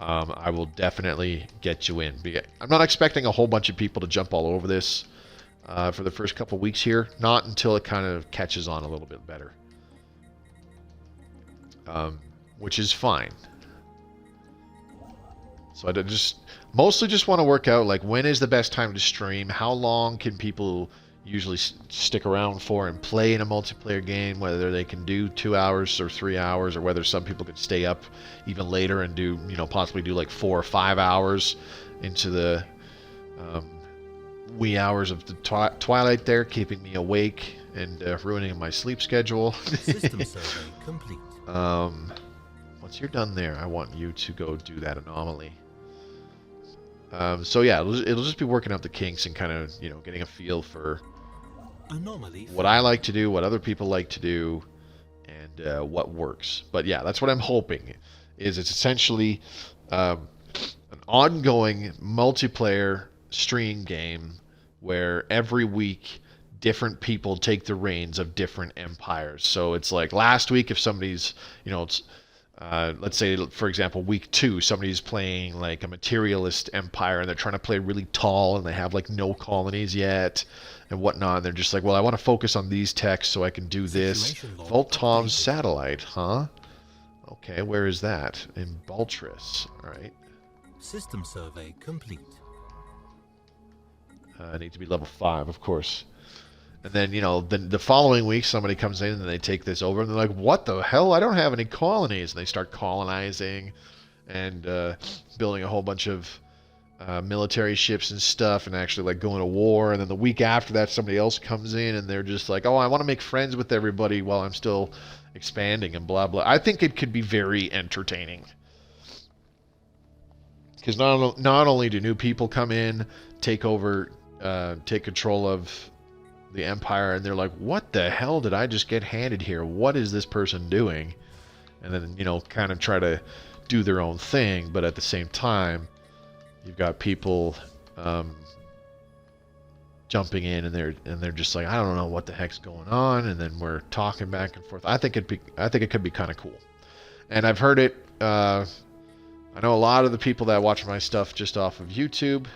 I will definitely get you in. I'm not expecting a whole bunch of people to jump all over this for the first couple weeks here. Not until it kind of catches on a little bit better. Which is fine. So I mostly just want to work out, like, when is the best time to stream? How long can people usually stick around for and play in a multiplayer game? Whether they can do 2 hours or 3 hours, or whether some people could stay up even later and do, possibly do like 4 or 5 hours into the wee hours of the twilight there, keeping me awake and ruining my sleep schedule. System survey complete. Once you're done there, I want you to go do that anomaly. So yeah, it'll just be working out the kinks and kind of, getting a feel for Anomaly. what I like to do, what other people like to do, and what works. But yeah, that's what I'm hoping. It's essentially an ongoing multiplayer stream game where every week different people take the reins of different empires. So it's like last week, if somebody's, let's say, for example, week 2, somebody's playing like a materialist empire and they're trying to play really tall and they have like no colonies yet and whatnot. And they're just like, well, I want to focus on these techs so I can do this. Voltom's satellite, huh? Okay, where is that? In Baltris, all right. System survey complete. I need to be level 5, of course. And then, the following week, somebody comes in and they take this over, and they're like, what the hell? I don't have any colonies. And they start colonizing and building a whole bunch of military ships and stuff and actually, like, going to war. And then the week after that, somebody else comes in and they're just like, oh, I want to make friends with everybody while I'm still expanding and blah, blah. I think it could be very entertaining. Because not only do new people come in, take over, take control of the empire, and they're like, what the hell did I just get handed here? What is this person doing? And then, kind of try to do their own thing, but at the same time, you've got people jumping in, and they're just like, I don't know what the heck's going on, and then we're talking back and forth. I think it could be kind of cool. And I've heard it. I know a lot of the people that watch my stuff just off of YouTube.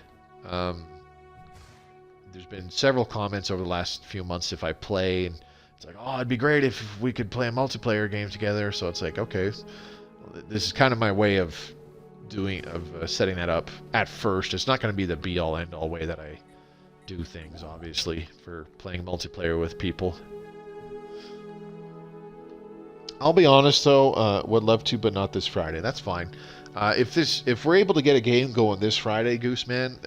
There's been several comments over the last few months if I play, and it's like, oh, it'd be great if we could play a multiplayer game together. So it's like, okay, this is kind of my way of setting that up at first. It's not going to be the be-all, end-all way that I do things, obviously, for playing multiplayer with people. I'll be honest, though, would love to, but not this Friday. That's fine. If we're able to get a game going this Friday, Gooseman,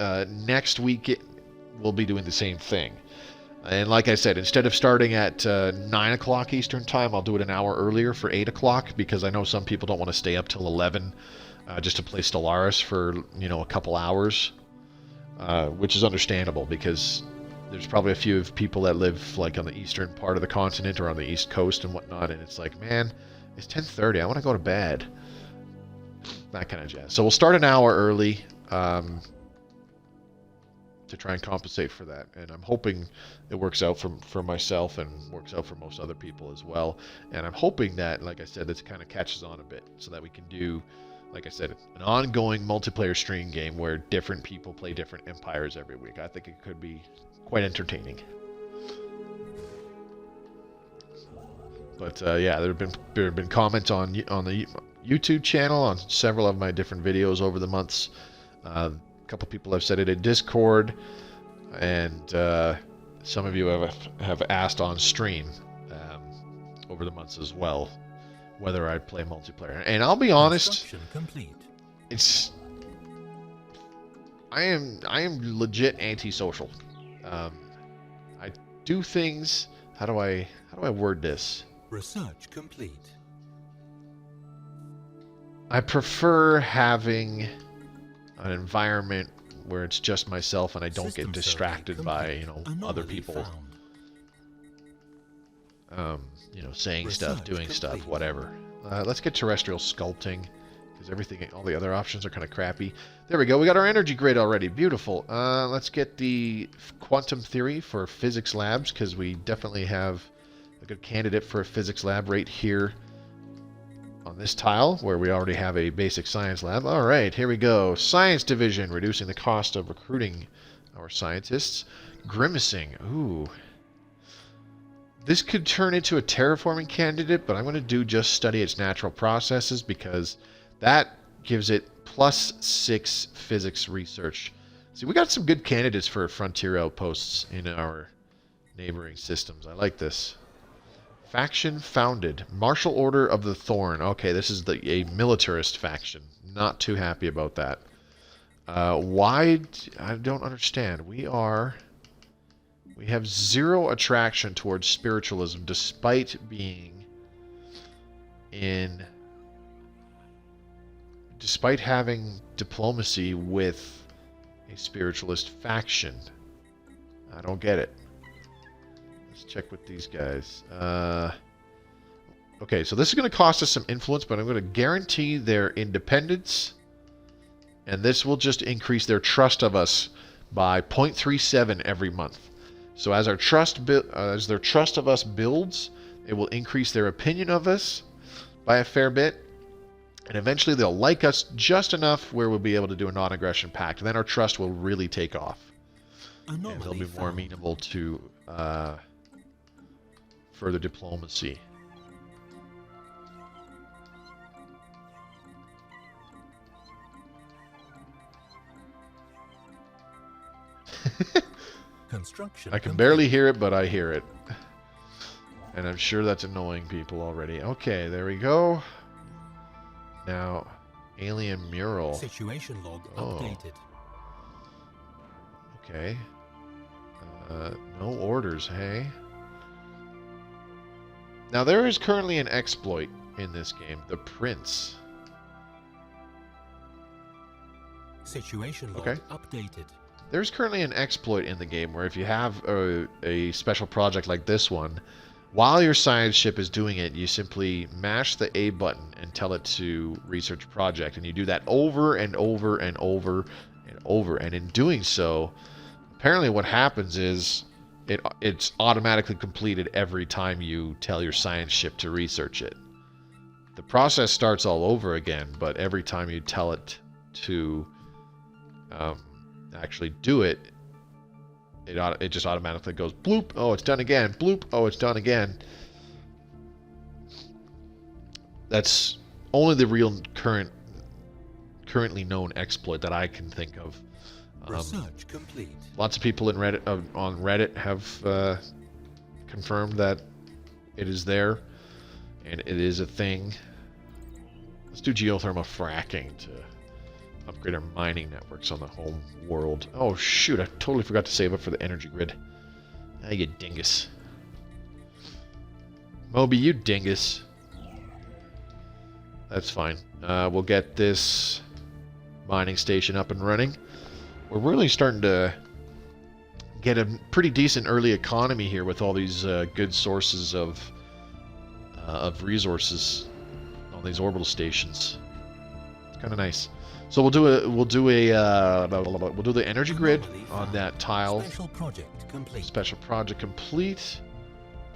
next week we'll be doing the same thing. And like I said, instead of starting at 9 o'clock Eastern Time, I'll do it an hour earlier for 8 o'clock, because I know some people don't want to stay up till 11 just to play Stellaris for, a couple hours, which is understandable, because there's probably a few people that live like on the eastern part of the continent or on the East Coast and whatnot, and it's like, man, it's 10:30. I want to go to bed. That kind of jazz. So we'll start an hour early. to try and compensate for that. And I'm hoping it works out for myself and works out for most other people as well. And I'm hoping that, like I said, this kind of catches on a bit so that we can do, like I said, an ongoing multiplayer stream game where different people play different empires every week. I think it could be quite entertaining. But yeah, there have been comments on the YouTube channel on several of my different videos over the months. A couple people have said it in Discord, and some of you have asked on stream over the months as well whether I'd play multiplayer. And I'll be honest, I am legit antisocial. I do things. How do I word this? Research complete. I prefer having an environment where it's just myself and I don't get distracted by, other people, saying stuff, doing stuff, whatever. Let's get terrestrial sculpting, because all the other options are kind of crappy. There we go. We got our energy grid already. Beautiful. Let's get the quantum theory for physics labs, because we definitely have a good candidate for a physics lab right here on this tile, where we already have a basic science lab. All right, here we go. Science division, reducing the cost of recruiting our scientists. Grimacing. Ooh. This could turn into a terraforming candidate, but I'm going to do just study its natural processes, because that gives it +6 physics research. See, we got some good candidates for frontier outposts in our neighboring systems. I like this. Faction founded. Martial Order of the Thorn. Okay, this is a militarist faction. Not too happy about that. Why? I don't understand. We have 0 attraction towards spiritualism, despite having diplomacy with a spiritualist faction. I don't get it. Let's check with these guys. Okay, so this is going to cost us some influence, but I'm going to guarantee their independence, and this will just increase their trust of us by 0.37 every month. So as their trust of us builds, it will increase their opinion of us by a fair bit, and eventually they'll like us just enough where we'll be able to do a non-aggression pact. Then our trust will really take off, and they'll be more amenable to further diplomacy. Construction. I can barely hear it, but I hear it. And I'm sure that's annoying people already. Okay, there we go. Now, alien mural. Situation log updated. Okay. No orders, hey? Now, there is currently an exploit in this game, the Prince. Situation log updated. There's currently an exploit in the game where if you have a special project like this one, while your science ship is doing it, you simply mash the A button and tell it to research project. And you do that over and over and over and over. And in doing so, apparently what happens is it's automatically completed every time you tell your science ship to research it. The process starts all over again, but every time you tell it to actually do it, it just automatically goes bloop, oh it's done again, bloop, oh it's done again. That's only the real currently known exploit that I can think of. Research complete. Lots of people on Reddit have confirmed that it is there, and it is a thing. Let's do geothermal fracking to upgrade our mining networks on the home world. Oh shoot, I totally forgot to save up for the energy grid. Ah, you dingus. Moby, you dingus. That's fine. We'll get this mining station up and running. We're really starting to get a pretty decent early economy here with all these good sources of resources on these orbital stations. Kind of nice. So we'll do the energy grid on that tile. Special project complete. Special project complete.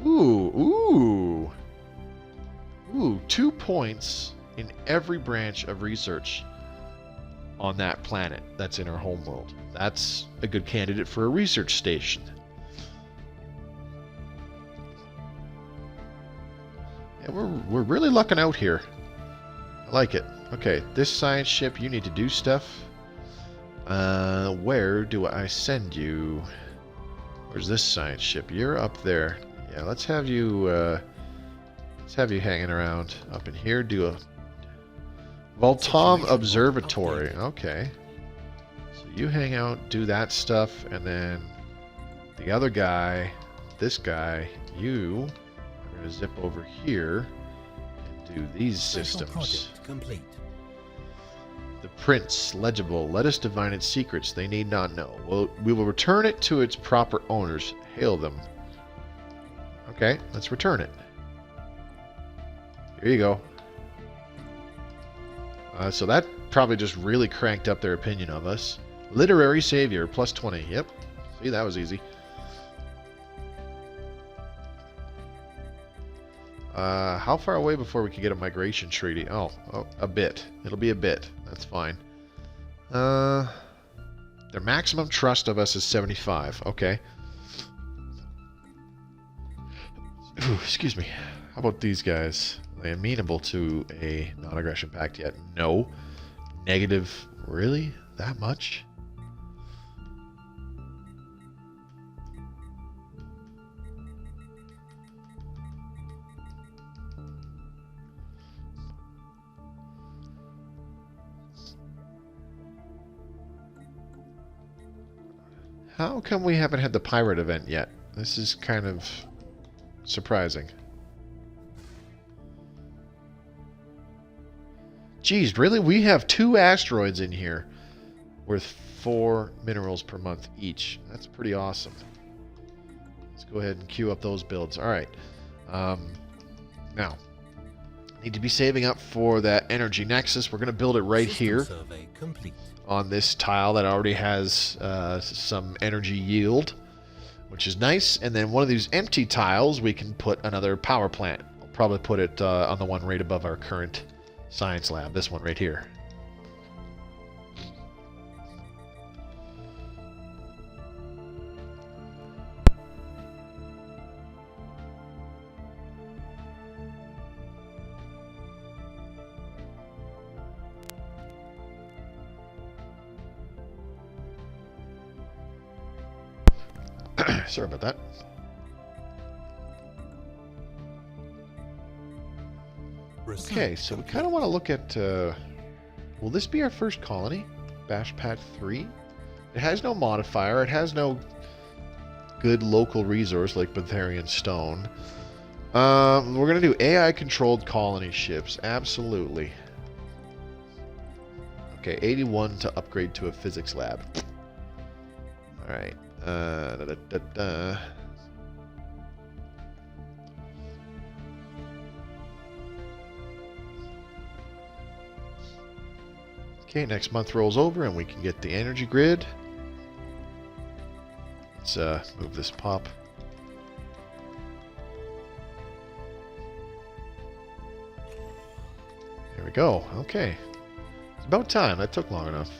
Ooh. 2 points in every branch of research on that planet that's in our homeworld. That's a good candidate for a research station. Yeah, we're really lucking out here. I like it. Okay, this science ship, you need to do stuff. Where do I send you? Where's this science ship? You're up there. Yeah, let's have you hanging around up in here. Do a Voltom Observatory. Okay. So you hang out, do that stuff, and then the other guy, this guy, you are going to zip over here and do these systems. Complete. The Prince, legible. Let us divine its secrets. They need not know. We will return it to its proper owners. Hail them. Okay, let's return it. Here you go. So that probably just really cranked up their opinion of us. Literary savior, plus 20. Yep. See, that was easy. How far away before we can get a migration treaty? Oh, a bit. It'll be a bit. That's fine. Their maximum trust of us is 75. Okay. Ooh, excuse me. How about these guys? Are they amenable to a non-aggression pact yet? No. Negative. Really? That much? How come we haven't had the pirate event yet? This is kind of surprising. Geez, really? We have 2 asteroids in here worth 4 minerals per month each. That's pretty awesome. Let's go ahead and queue up those builds. All right. Now, need to be saving up for that energy nexus. We're going to build it right here on this tile that already has some energy yield, which is nice. And then one of these empty tiles, we can put another power plant. I'll probably put it on the one right above our current science lab, this one right here. Sorry about that. Okay, so we kind of want to look at, will this be our first colony? Bash Pad 3? It has no modifier, it has no good local resource like Betharian Stone. We're going to do AI-controlled colony ships, absolutely. Okay, 81 to upgrade to a physics lab. Alright. Okay, next month rolls over and we can get the energy grid. Let's move this pop. There we go. Okay. It's about time. That took long enough.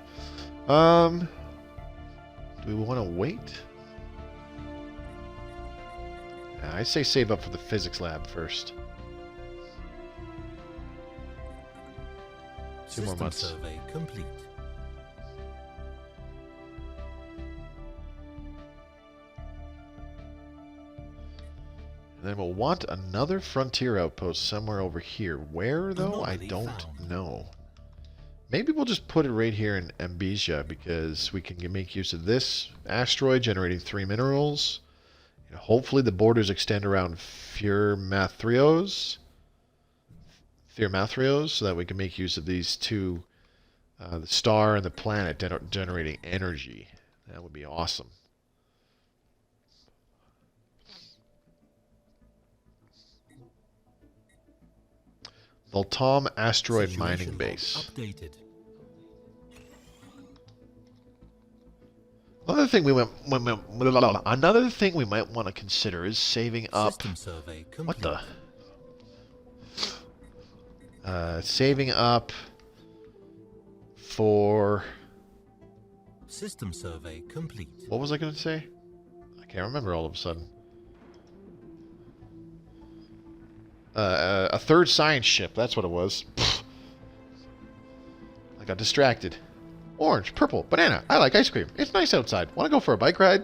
Do we want to wait? I say save up for the physics lab first. 2 more months. Survey complete. And then we'll want another frontier outpost somewhere over here. Where, though? I don't know. Maybe we'll just put it right here in Ambesia because we can make use of this asteroid generating 3 minerals. And hopefully the borders extend around Firmathrios, so that we can make use of these 2, the star and the planet generating energy. That would be awesome. Voltom Asteroid Mining Base. Updated. thing we might want to consider is saving up. System survey complete. What the? Saving up for. System survey complete. What was I going to say? I can't remember all of a sudden. A third science ship. That's what it was. I got distracted. Orange, purple, banana. I like ice cream. It's nice outside. Want to go for a bike ride?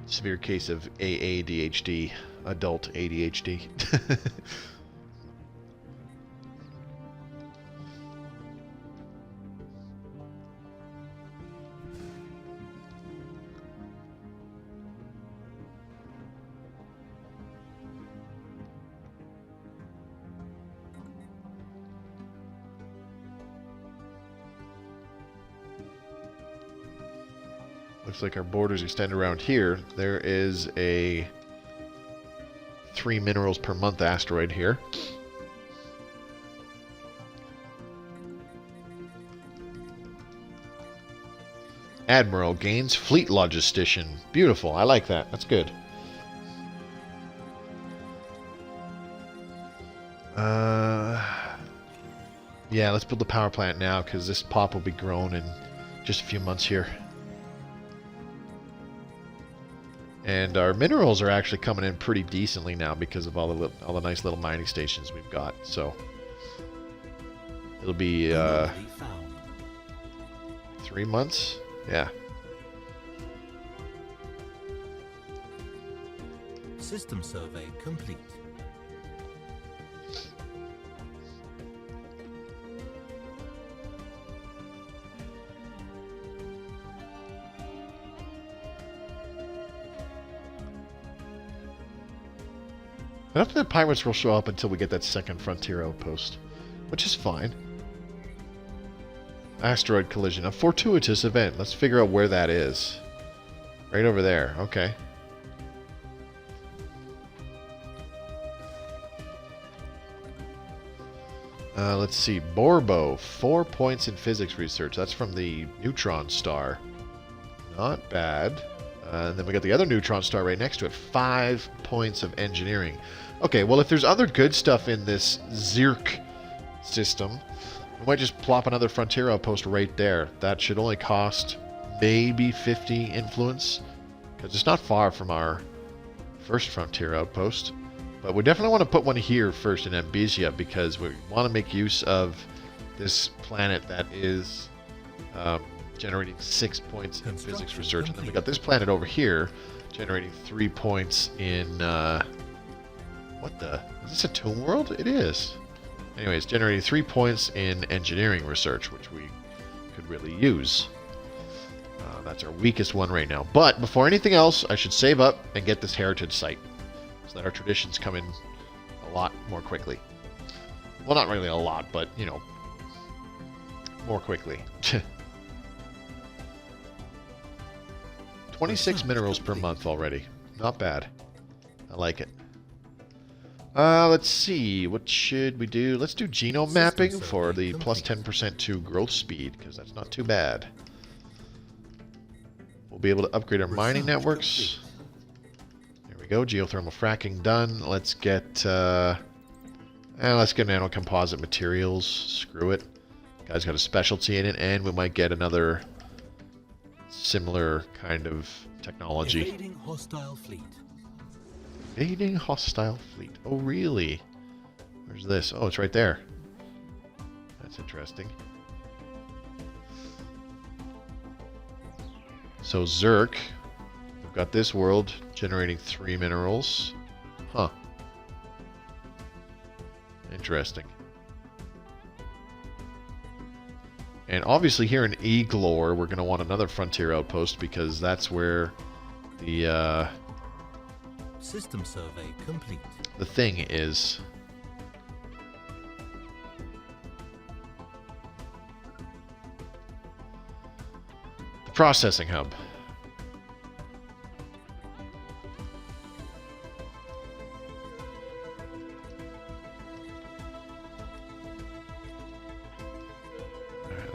Severe case of AADHD. Adult ADHD. Looks like our borders extend around here. There is a 3 minerals per month asteroid here. Admiral gains fleet logistician. Beautiful. I like that. That's good. Yeah, let's build the power plant now because this pop will be grown in just a few months here. And our minerals are actually coming in pretty decently now because of all the nice little mining stations we've got. So it'll be 3 months. Yeah. System survey complete. I don't think the pirates will show up until we get that second frontier outpost, which is fine. Asteroid Collision, a fortuitous event. Let's figure out where that is. Right over there. Okay. Let's see. Borbo, 4 points in physics research. That's from the neutron star. Not bad. And then we got the other neutron star right next to it. 5 points of engineering. Okay, well, if there's other good stuff in this Zirk system, we might just plop another frontier outpost right there. That should only cost maybe 50 influence, because it's not far from our first frontier outpost. But we definitely want to put one here first in Ambesia, because we want to make use of this planet that is generating 6 points in physics research. And then we got this planet over here generating 3 points in... what the... Is this a tomb world? It is. Anyways, generating 3 points in engineering research, which we could really use. That's our weakest one right now. But before anything else, I should save up and get this heritage site, so that our traditions come in a lot more quickly. Well, not really a lot, but, you know, more quickly. 26 minerals per month already. Not bad. I like it. Let's see. What should we do? Let's do genome mapping for the plus 10% to growth speed, because that's not too bad. We'll be able to upgrade our mining networks. There we go. Geothermal fracking done. Let's get nanocomposite materials. Screw it. Guy's got a specialty in it, and we might get another similar kind of technology. Evading hostile fleet. Evading hostile fleet. Oh, really? Where's this? Oh, it's right there. That's interesting. So Zirk, we've got this world generating 3 minerals. Huh. Interesting. And obviously here in Eglor, we're going to want another frontier outpost, because that's where the System survey complete. The thing is. The processing hub.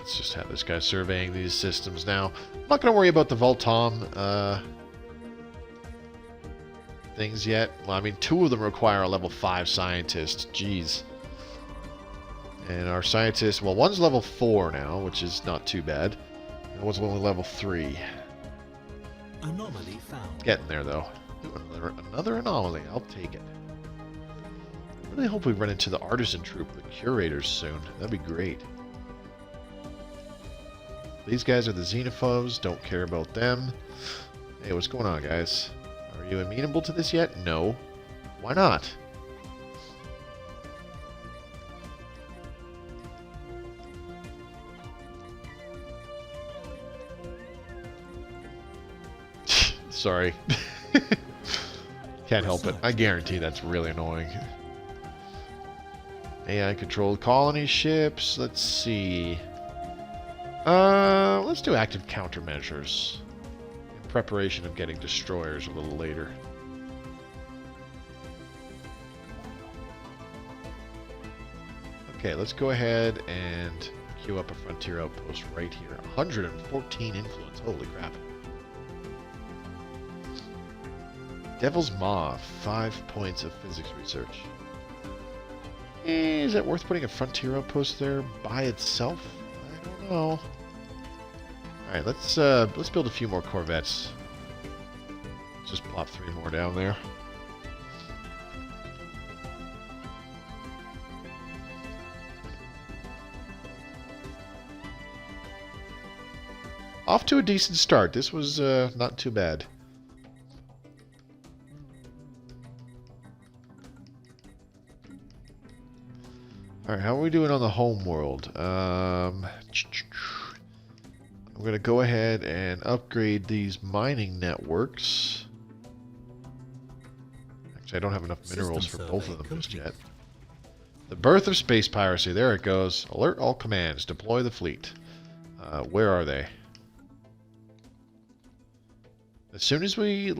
Let's just have this guy surveying these systems now. I'm not going to worry about the Voltom things yet. Well, I mean, 2 of them require a level 5 scientist. Jeez. And our scientist, well, one's level 4 now, which is not too bad. And one's only level 3. Anomaly found. Getting there, though. Ooh, another anomaly. I'll take it. I really hope we run into the artisan troop or the curators soon. That'd be great. These guys are the xenophobes. Don't care about them. Hey, what's going on, guys? Are you amenable to this yet? No. Why not? Sorry. Can't help it. I guarantee that's really annoying. AI-controlled colony ships. Let's see. Let's do active countermeasures. In preparation of getting destroyers a little later. Okay, let's go ahead and queue up a frontier outpost right here. 114 influence. Holy crap. Devil's Maw, 5 points of physics research. Is it worth putting a frontier outpost there by itself? I don't know. Alright, let's build a few more corvettes. Just plop 3 more down there. Off to a decent start. This was not too bad. Alright, how are we doing on the home world? I'm going to go ahead and upgrade these mining networks. Actually, I don't have enough minerals for both of them just yet. The birth of space piracy. There it goes. Alert all commands. Deploy the fleet. Where are they? As soon as we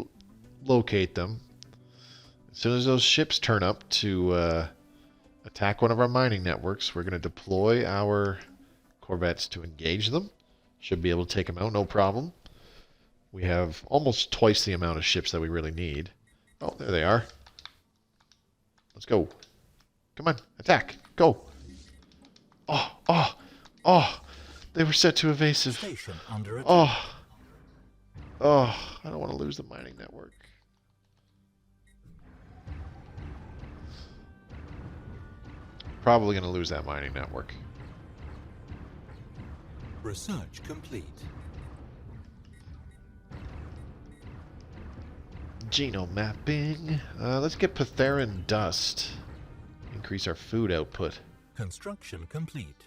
locate them, as soon as those ships turn up to attack one of our mining networks, we're going to deploy our corvettes to engage them. Should be able to take them out, no problem. We have almost twice the amount of ships that we really need. Oh, there they are. Let's go. Come on, attack. Go. Oh. They were set to evasive. Station under attack. Oh, I don't want to lose the mining network. Probably going to lose that mining network. Research complete. Genome mapping. Let's get Patheran dust. Increase our food output. Construction complete.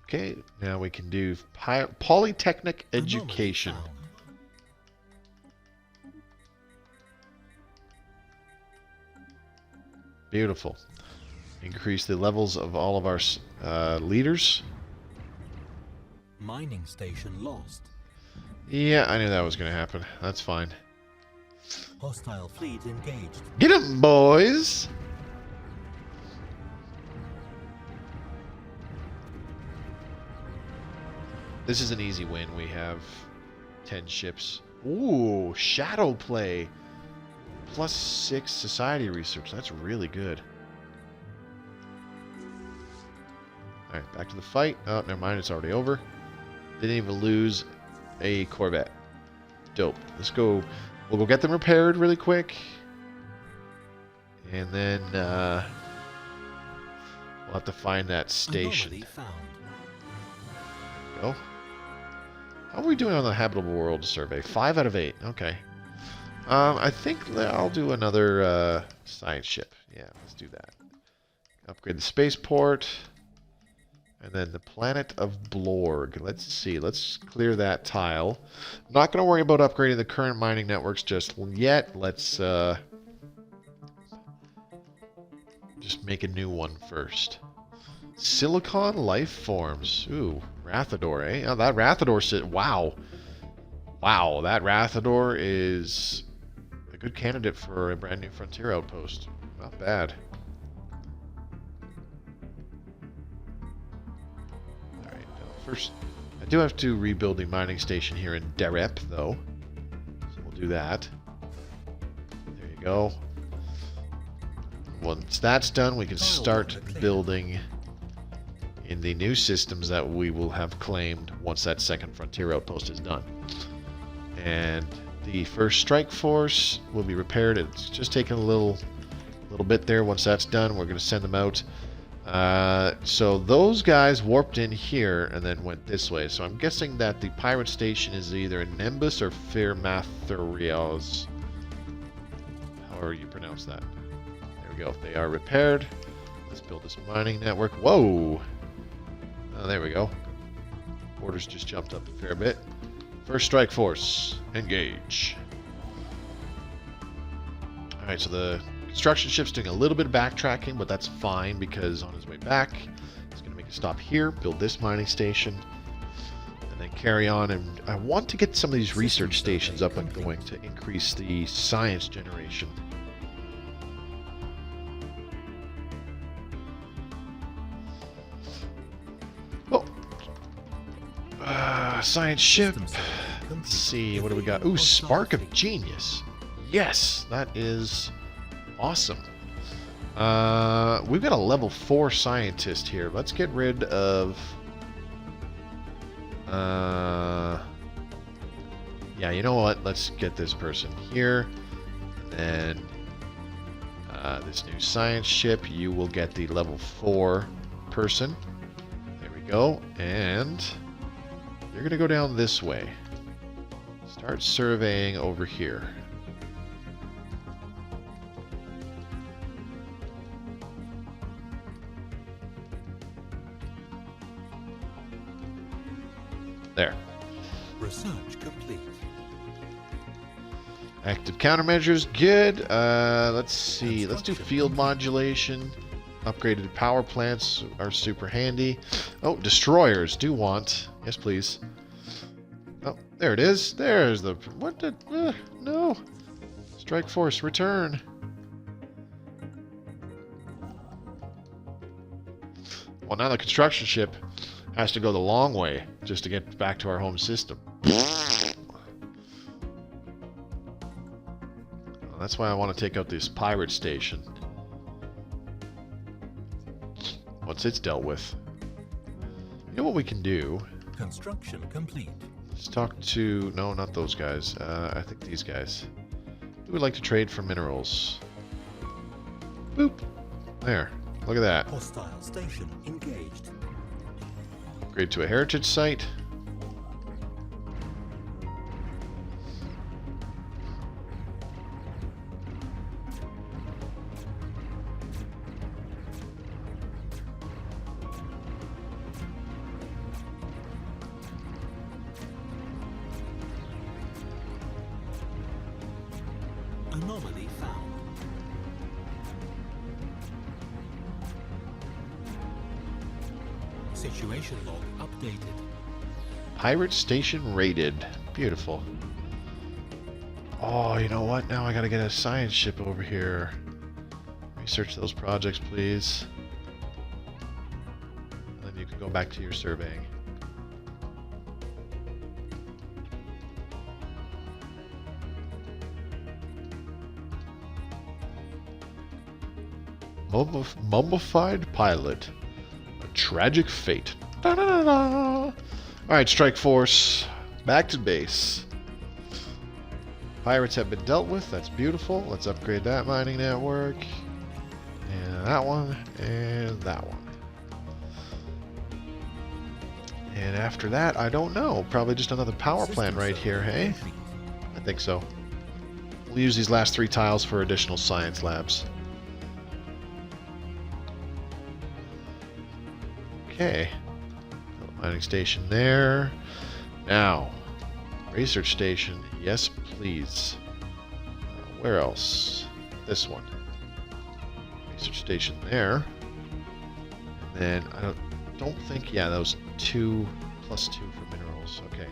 Okay, now we can do Polytechnic Education. Beautiful. Increase the levels of all of our leaders. Mining station lost. Yeah, I knew that was going to happen. That's fine. Hostile fleet engaged. Get 'em, boys! This is an easy win. We have 10 ships. Ooh, Shadow Play. +6 society research. That's really good. Alright, back to the fight. Oh, never mind. It's already over. Didn't even lose a Corvette. Dope. Let's go. We'll go get them repaired really quick. And then we'll have to find that station. Anomaly found. Go. How are we doing on the habitable world survey? 5 out of 8. Okay. I think that I'll do another science ship. Yeah, let's do that. Upgrade the spaceport. And then the planet of Blorg. Let's see. Let's clear that tile. I'm not going to worry about upgrading the current mining networks just yet. Let's just make a new one first. Silicon life forms. Ooh, Rathador, eh? Oh, that Rathador wow. Wow, that Rathador is a good candidate for a brand new frontier outpost. Not bad. first, I do have to rebuild the mining station here in Derep, though. So we'll do that. There you go. Once that's done, we can start building in the new systems that we will have claimed once that second frontier outpost is done. And the first strike force will be repaired. It's just taking a little bit there. Once that's done, we're going to send them out. So those guys warped in here and then went this way. So I'm guessing that the pirate station is either Nimbus or Firmatherios. However you pronounce that. There we go. They are repaired. Let's build this mining network. Whoa! Oh, there we go. Borders just jumped up a fair bit. First strike force, engage. Alright, so the construction ship's doing a little bit of backtracking, but that's fine because on his way back, he's going to make a stop here, build this mining station, and then carry on. And I want to get some of these research stations up and going to increase the science generation. Science ship. Let's see, what do we got? Ooh, Spark of Genius. Yes, that is awesome. We've got a level 4 scientist here. Let's get rid of... yeah, you know what? Let's get this person here. And then this new science ship, you will get the level 4 person. There we go. And... you're going to go down this way. Start surveying over here. There. Research complete. Active countermeasures, good. Let's see. Let's do field modulation. Upgraded power plants are super handy. Oh, destroyers do want. Yes, please. Oh, there it is. There's the... what did... no. Strike force, return. Well, now the construction ship has to go the long way just to get back to our home system. Well, that's why I want to take out this pirate station. Once it's dealt with. You know what we can do? Construction complete. Let's talk to... no, not those guys. I think these guys. Who would like to trade for minerals? Boop. There. Look at that. Hostile station engaged. Upgrade to a heritage site. Anomaly found. Situation log updated. Pirate station raided. Beautiful. Oh, you know what? Now I gotta get a science ship over here. Research those projects, please. And then you can go back to your surveying. Mummified pilot. A tragic fate. Da-da-da-da. Alright, strike force. Back to base. Pirates have been dealt with. That's beautiful. Let's upgrade that mining network. And that one. And that one. And after that, I don't know. Probably just another power plant right here, hey? I think so. We'll use these last 3 tiles for additional science labs. Okay. Mining station there. Now, research station. Yes, please. Where else? This one. Research station there. And then I don't think. Yeah, that was 2 plus 2 for minerals. Okay.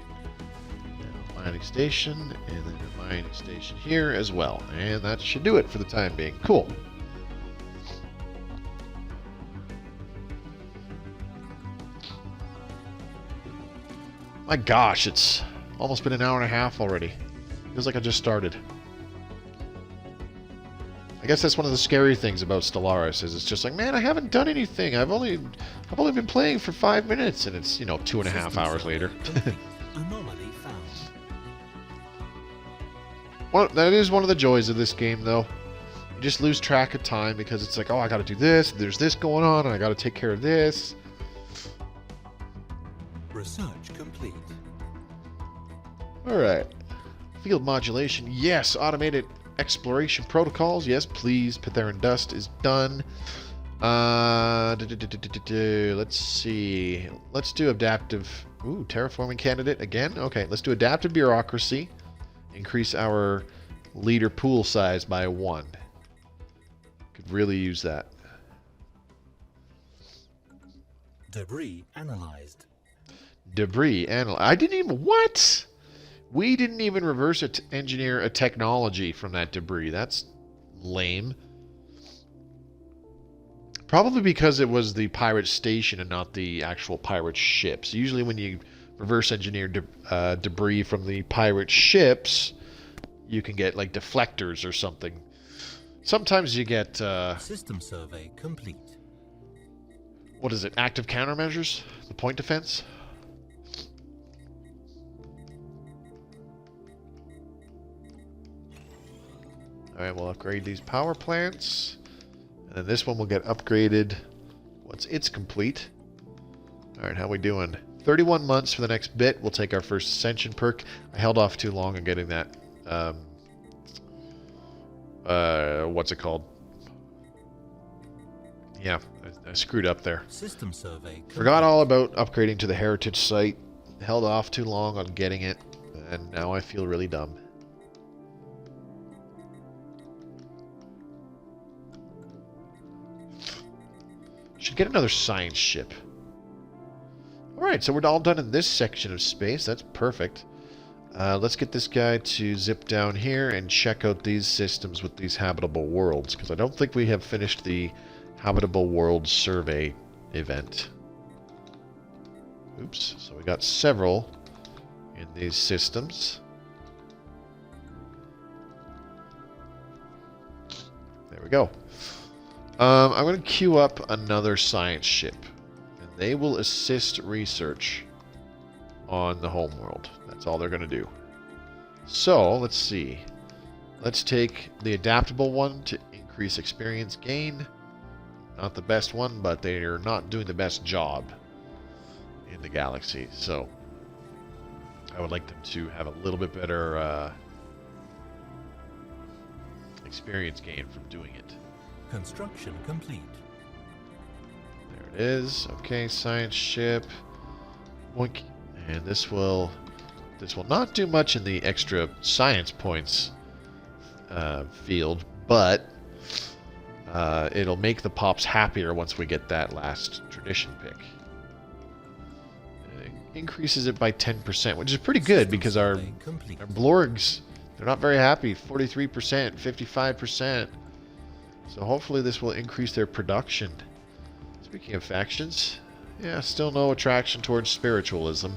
Now, mining station, and then a mining station here as well. And that should do it for the time being. Cool. My gosh, it's almost been an hour and a half already. Feels like I just started. I guess that's one of the scary things about Stellaris, is it's just like, man, I haven't done anything. I've only been playing for 5 minutes, and it's, you know, 2.5 hours later. Anomaly found. Well, that is one of the joys of this game, though. You just lose track of time because it's like, oh, I got to do this. There's this going on, and I got to take care of this. Research complete. All right. Field modulation, yes. Automated exploration protocols, yes, please. Pitharian dust is done. Let's see. Let's do adaptive. Ooh, terraforming candidate again. Okay, let's do adaptive bureaucracy. Increase our leader pool size by 1. Could really use that. Debris analyzed. Debris analyzed. I didn't even. What? We didn't even reverse engineer a technology from that debris. That's lame. Probably because it was the pirate station and not the actual pirate ships. Usually when you reverse engineer debris from the pirate ships, you can get like deflectors or something. Sometimes you get... System survey complete. what is it? Active countermeasures? The point defense? Alright, we'll upgrade these power plants. And then this one will get upgraded once it's complete. Alright, how we doing? 31 months for the next bit. We'll take our first Ascension perk. I held off too long on getting that. What's it called? Yeah, I screwed up there. System survey complete. Forgot all about upgrading to the heritage site. Held off too long on getting it. And now I feel really dumb. Should get another science ship. Alright, so we're all done in this section of space. That's perfect. Let's get this guy to zip down here and check out these systems with these habitable worlds, because I don't think we have finished the habitable world survey event. Oops, so we got several in these systems. There we go. I'm going to queue up another science ship, and they will assist research on the homeworld. That's all they're going to do. So, let's see. Let's take the adaptable one to increase experience gain. Not the best one, but they're not doing the best job in the galaxy. So, I would like them to have a little bit better experience gain from doing it. Construction complete. There it is. Okay, science ship. Boink. And this will not do much in the extra science points field, but it'll make the pops happier once we get that last tradition pick. It increases it by 10%, which is pretty good because our Blorgs, they're not very happy. 43%, 55%. So hopefully this will increase their production. Speaking of factions, yeah, still no attraction towards spiritualism.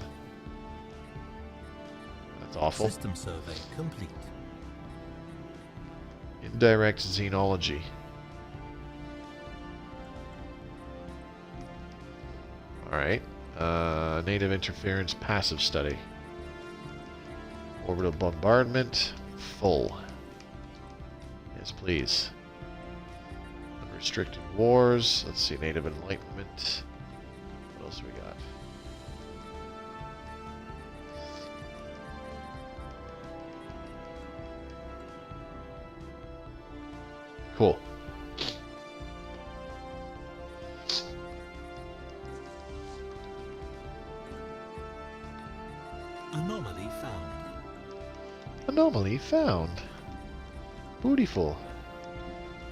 That's awful. System survey complete. Indirect xenology. Alright. Native interference passive study. Orbital bombardment. Full. Yes, please. Unrestricted wars. Let's see. Native enlightenment. What else we got? Cool. Anomaly found. Anomaly found. Beautiful.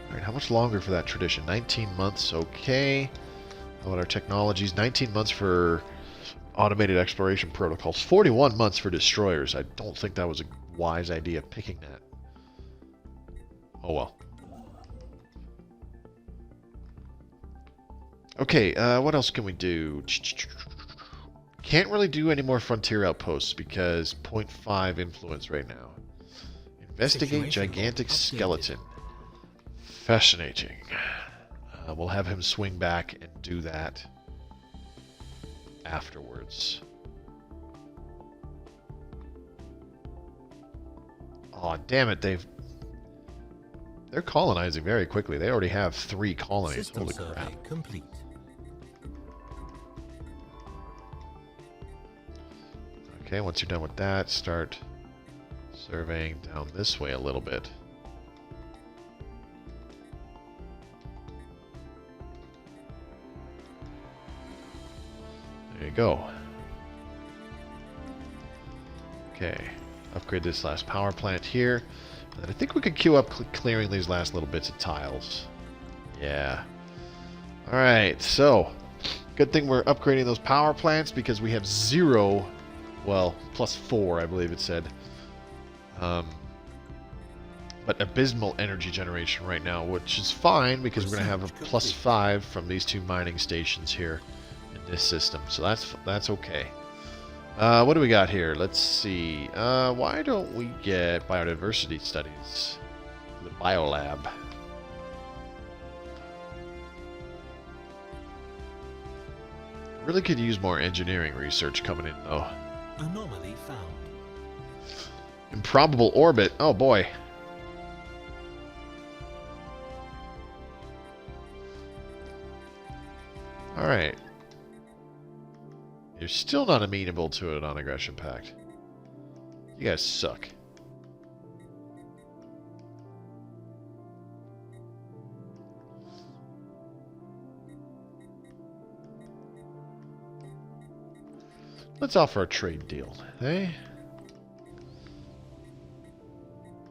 Alright, how much longer for that tradition? 19 months, okay. How about our technologies? 19 months for automated exploration protocols. 41 months for destroyers. I don't think that was a wise idea picking that. Oh well. Okay, what else can we do? Can't really do any more frontier outposts because 0.5 influence right now. Investigate gigantic skeleton. Fascinating. We'll have him swing back and do that afterwards. Aw, damn it, they're colonizing very quickly. They already have 3 colonies. System Holy survey crap. complete. Okay, once you're done with that, start surveying down this way a little bit. There you go. Okay, upgrade this last power plant here. And I think we could queue up clearing these last little bits of tiles. Yeah. Alright, so good thing we're upgrading those power plants because we have 0, well, +4 I believe it said. But abysmal energy generation right now, which is fine because we're going to have a +5 from these 2 mining stations here in this system. So that's okay. What do we got here? Let's see. Why don't we get biodiversity studies? The biolab. Really could use more engineering research coming in, though. Anomaly found. Improbable orbit. Oh, boy. Alright. You're still not amenable to a non-aggression pact. You guys suck. Let's offer a trade deal, eh?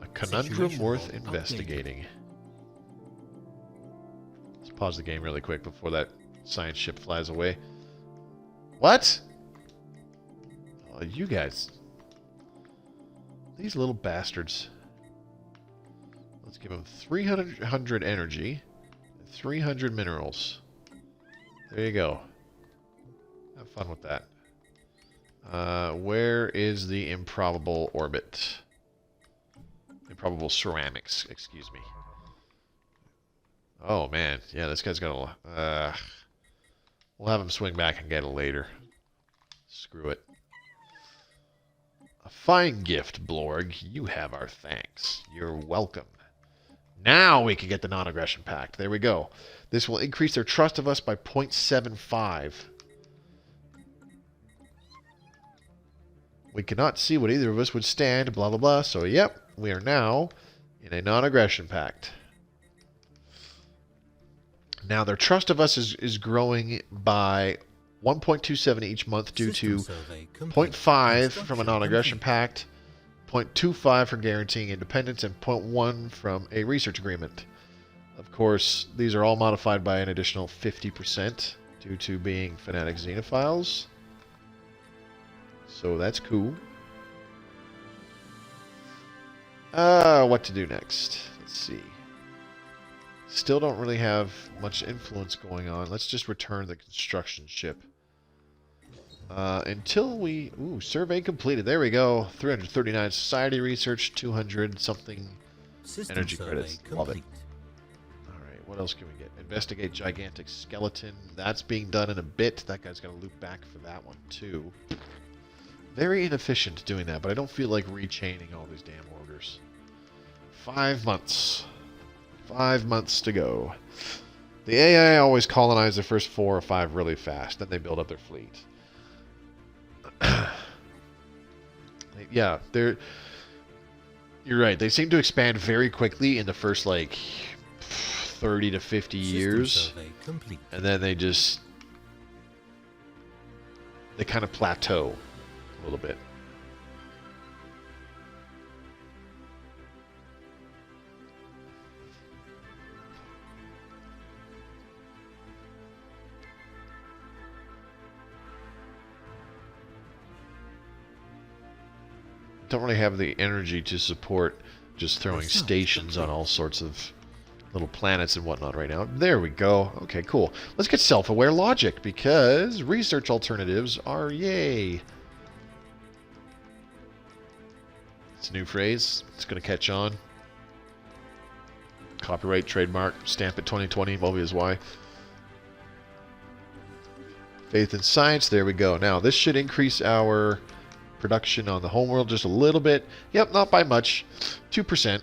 A conundrum worth investigating. Let's pause the game really quick before that science ship flies away. What? Oh, you guys. These little bastards. Let's give them 300 energy and 300 minerals. There you go. Have fun with that. Where is the improbable orbit? Improbable ceramics, excuse me. Oh, man. Yeah, this guy's got a lot. We'll have him swing back and get it later. Screw it. A fine gift, Blorg. You have our thanks. You're welcome. Now we can get the non-aggression pact. There we go. This will increase their trust of us by 0.75. We cannot see what either of us would stand, blah, blah, blah. So, yep, we are now in a non-aggression pact. Now, their trust of us is growing by 1.27 each month due to 0.5 from a non-aggression pact, 0.25 for guaranteeing independence, and 0.1 from a research agreement. Of course, these are all modified by an additional 50% due to being fanatic xenophiles. So that's cool. What to do next? Let's see. Still don't really have much influence going on. Let's just return the construction ship. Until we... Ooh, survey completed. There we go. 339 society research, 200 something energy credits. Love it. Alright, what else can we get? Investigate gigantic skeleton. That's being done in a bit. That guy's got to loop back for that one, too. Very inefficient doing that, but I don't feel like rechaining all these damn orders. 5 months. 5 months to go. The AI always colonize the first 4 or 5 really fast, then they build up their fleet. Yeah, you're right. They seem to expand very quickly in the first, like, 30 to 50 years. And then they kind of plateau a little bit. Don't really have the energy to support just throwing stations on all sorts of little planets and whatnot right now. There we go. Okay, cool. Let's get self-aware logic, because research alternatives are yay. It's a new phrase. It's going to catch on. Copyright, trademark, stamp it 2020, Mobius Y. Faith in science, there we go. Now, this should increase our production on the homeworld just a little bit. Yep, not by much. 2%.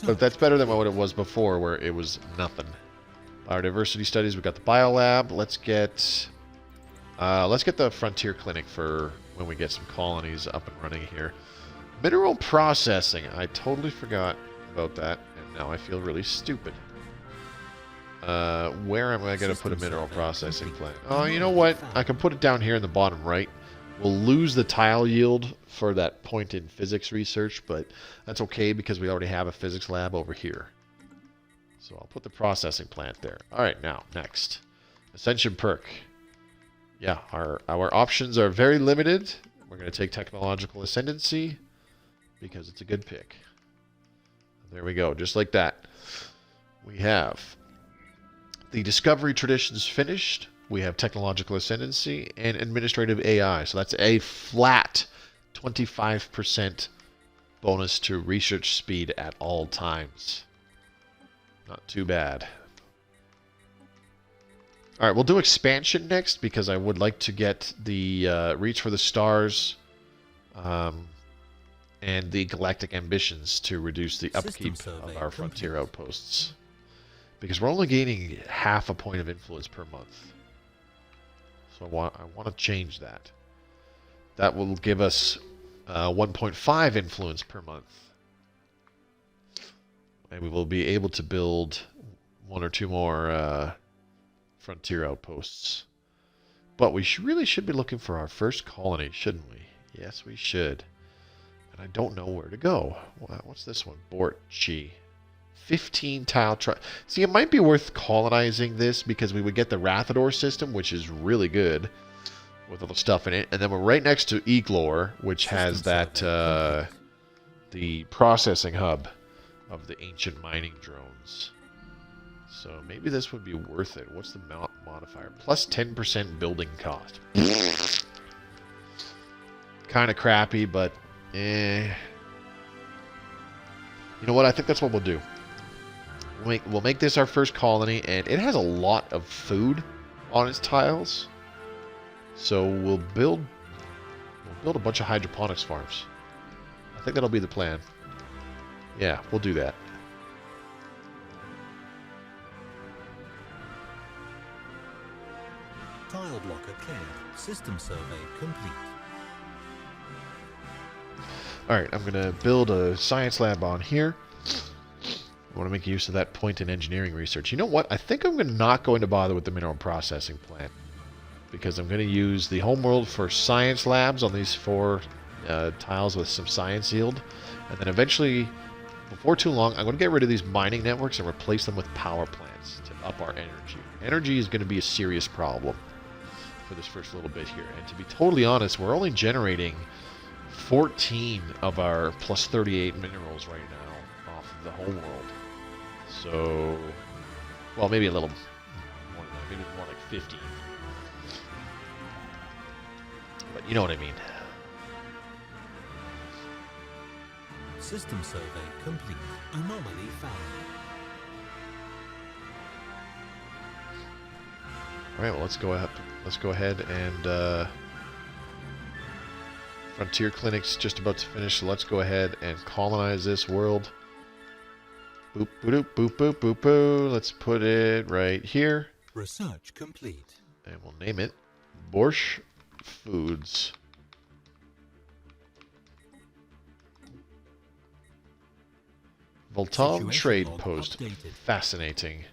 But that's better than what it was before, where it was nothing. Biodiversity studies, we got the biolab. Let's get the frontier clinic for when we get some colonies up and running here. Mineral processing. I totally forgot about that, and now I feel really stupid. Where am I going to put a mineral processing plant? Oh, you know what? I can put it down here in the bottom right. We'll lose the tile yield for that point in physics research, but that's okay because we already have a physics lab over here. So I'll put the processing plant there. All right, now, next. Ascension perk. Yeah, our options are very limited. We're going to take technological ascendancy because it's a good pick. There we go, just like that. We have the discovery traditions finished. We have technological ascendancy and administrative AI. So that's a flat 25% bonus to research speed at all times. Not too bad. All right, we'll do expansion next because I would like to get the reach for the stars and the galactic ambitions to reduce the upkeep of our frontier outposts. Because we're only gaining half a point of influence per month. So I want to change that. That will give us 1.5 influence per month. And we will be able to build one or two more frontier outposts. But we really should be looking for our first colony, shouldn't we? Yes, we should. And I don't know where to go. What's this one? Borchi. 15 tile See, it might be worth colonizing this because we would get the Rathador system, which is really good with all the stuff in it. And then we're right next to Eglor, which has that the processing hub of the ancient mining drones. So maybe this would be worth it. What's the modifier? Plus 10% building cost. Kind of crappy, but eh. You know what? I think that's what we'll do. We'll make this our first colony, and it has a lot of food on its tiles. So we'll build a bunch of hydroponics farms. I think that'll be the plan. Yeah, we'll do that. Tile blocker cleared. System survey complete. Alright, I'm going to build a science lab on here. I want to make use of that point in engineering research. You know what? I think I'm not going to bother with the mineral processing plant. Because I'm going to use the homeworld for science labs on these 4 tiles with some science yield. And then eventually, before too long, I'm going to get rid of these mining networks and replace them with power plants to up our energy. Energy is going to be a serious problem for this first little bit here. And to be totally honest, we're only generating 14 of our plus 38 minerals right now off of the homeworld. So, well, maybe a little more than that. Maybe more like 15. But you know what I mean. System survey complete. Anomaly found. All right, well, let's go ahead and Frontier Clinic's just about to finish, so let's go ahead and colonize this world. Boop, boop, boop, boop, boop, boop. Let's put it right here. Research complete. And we'll name it Borscht Foods. Voltan Trade Post. Updated. Fascinating.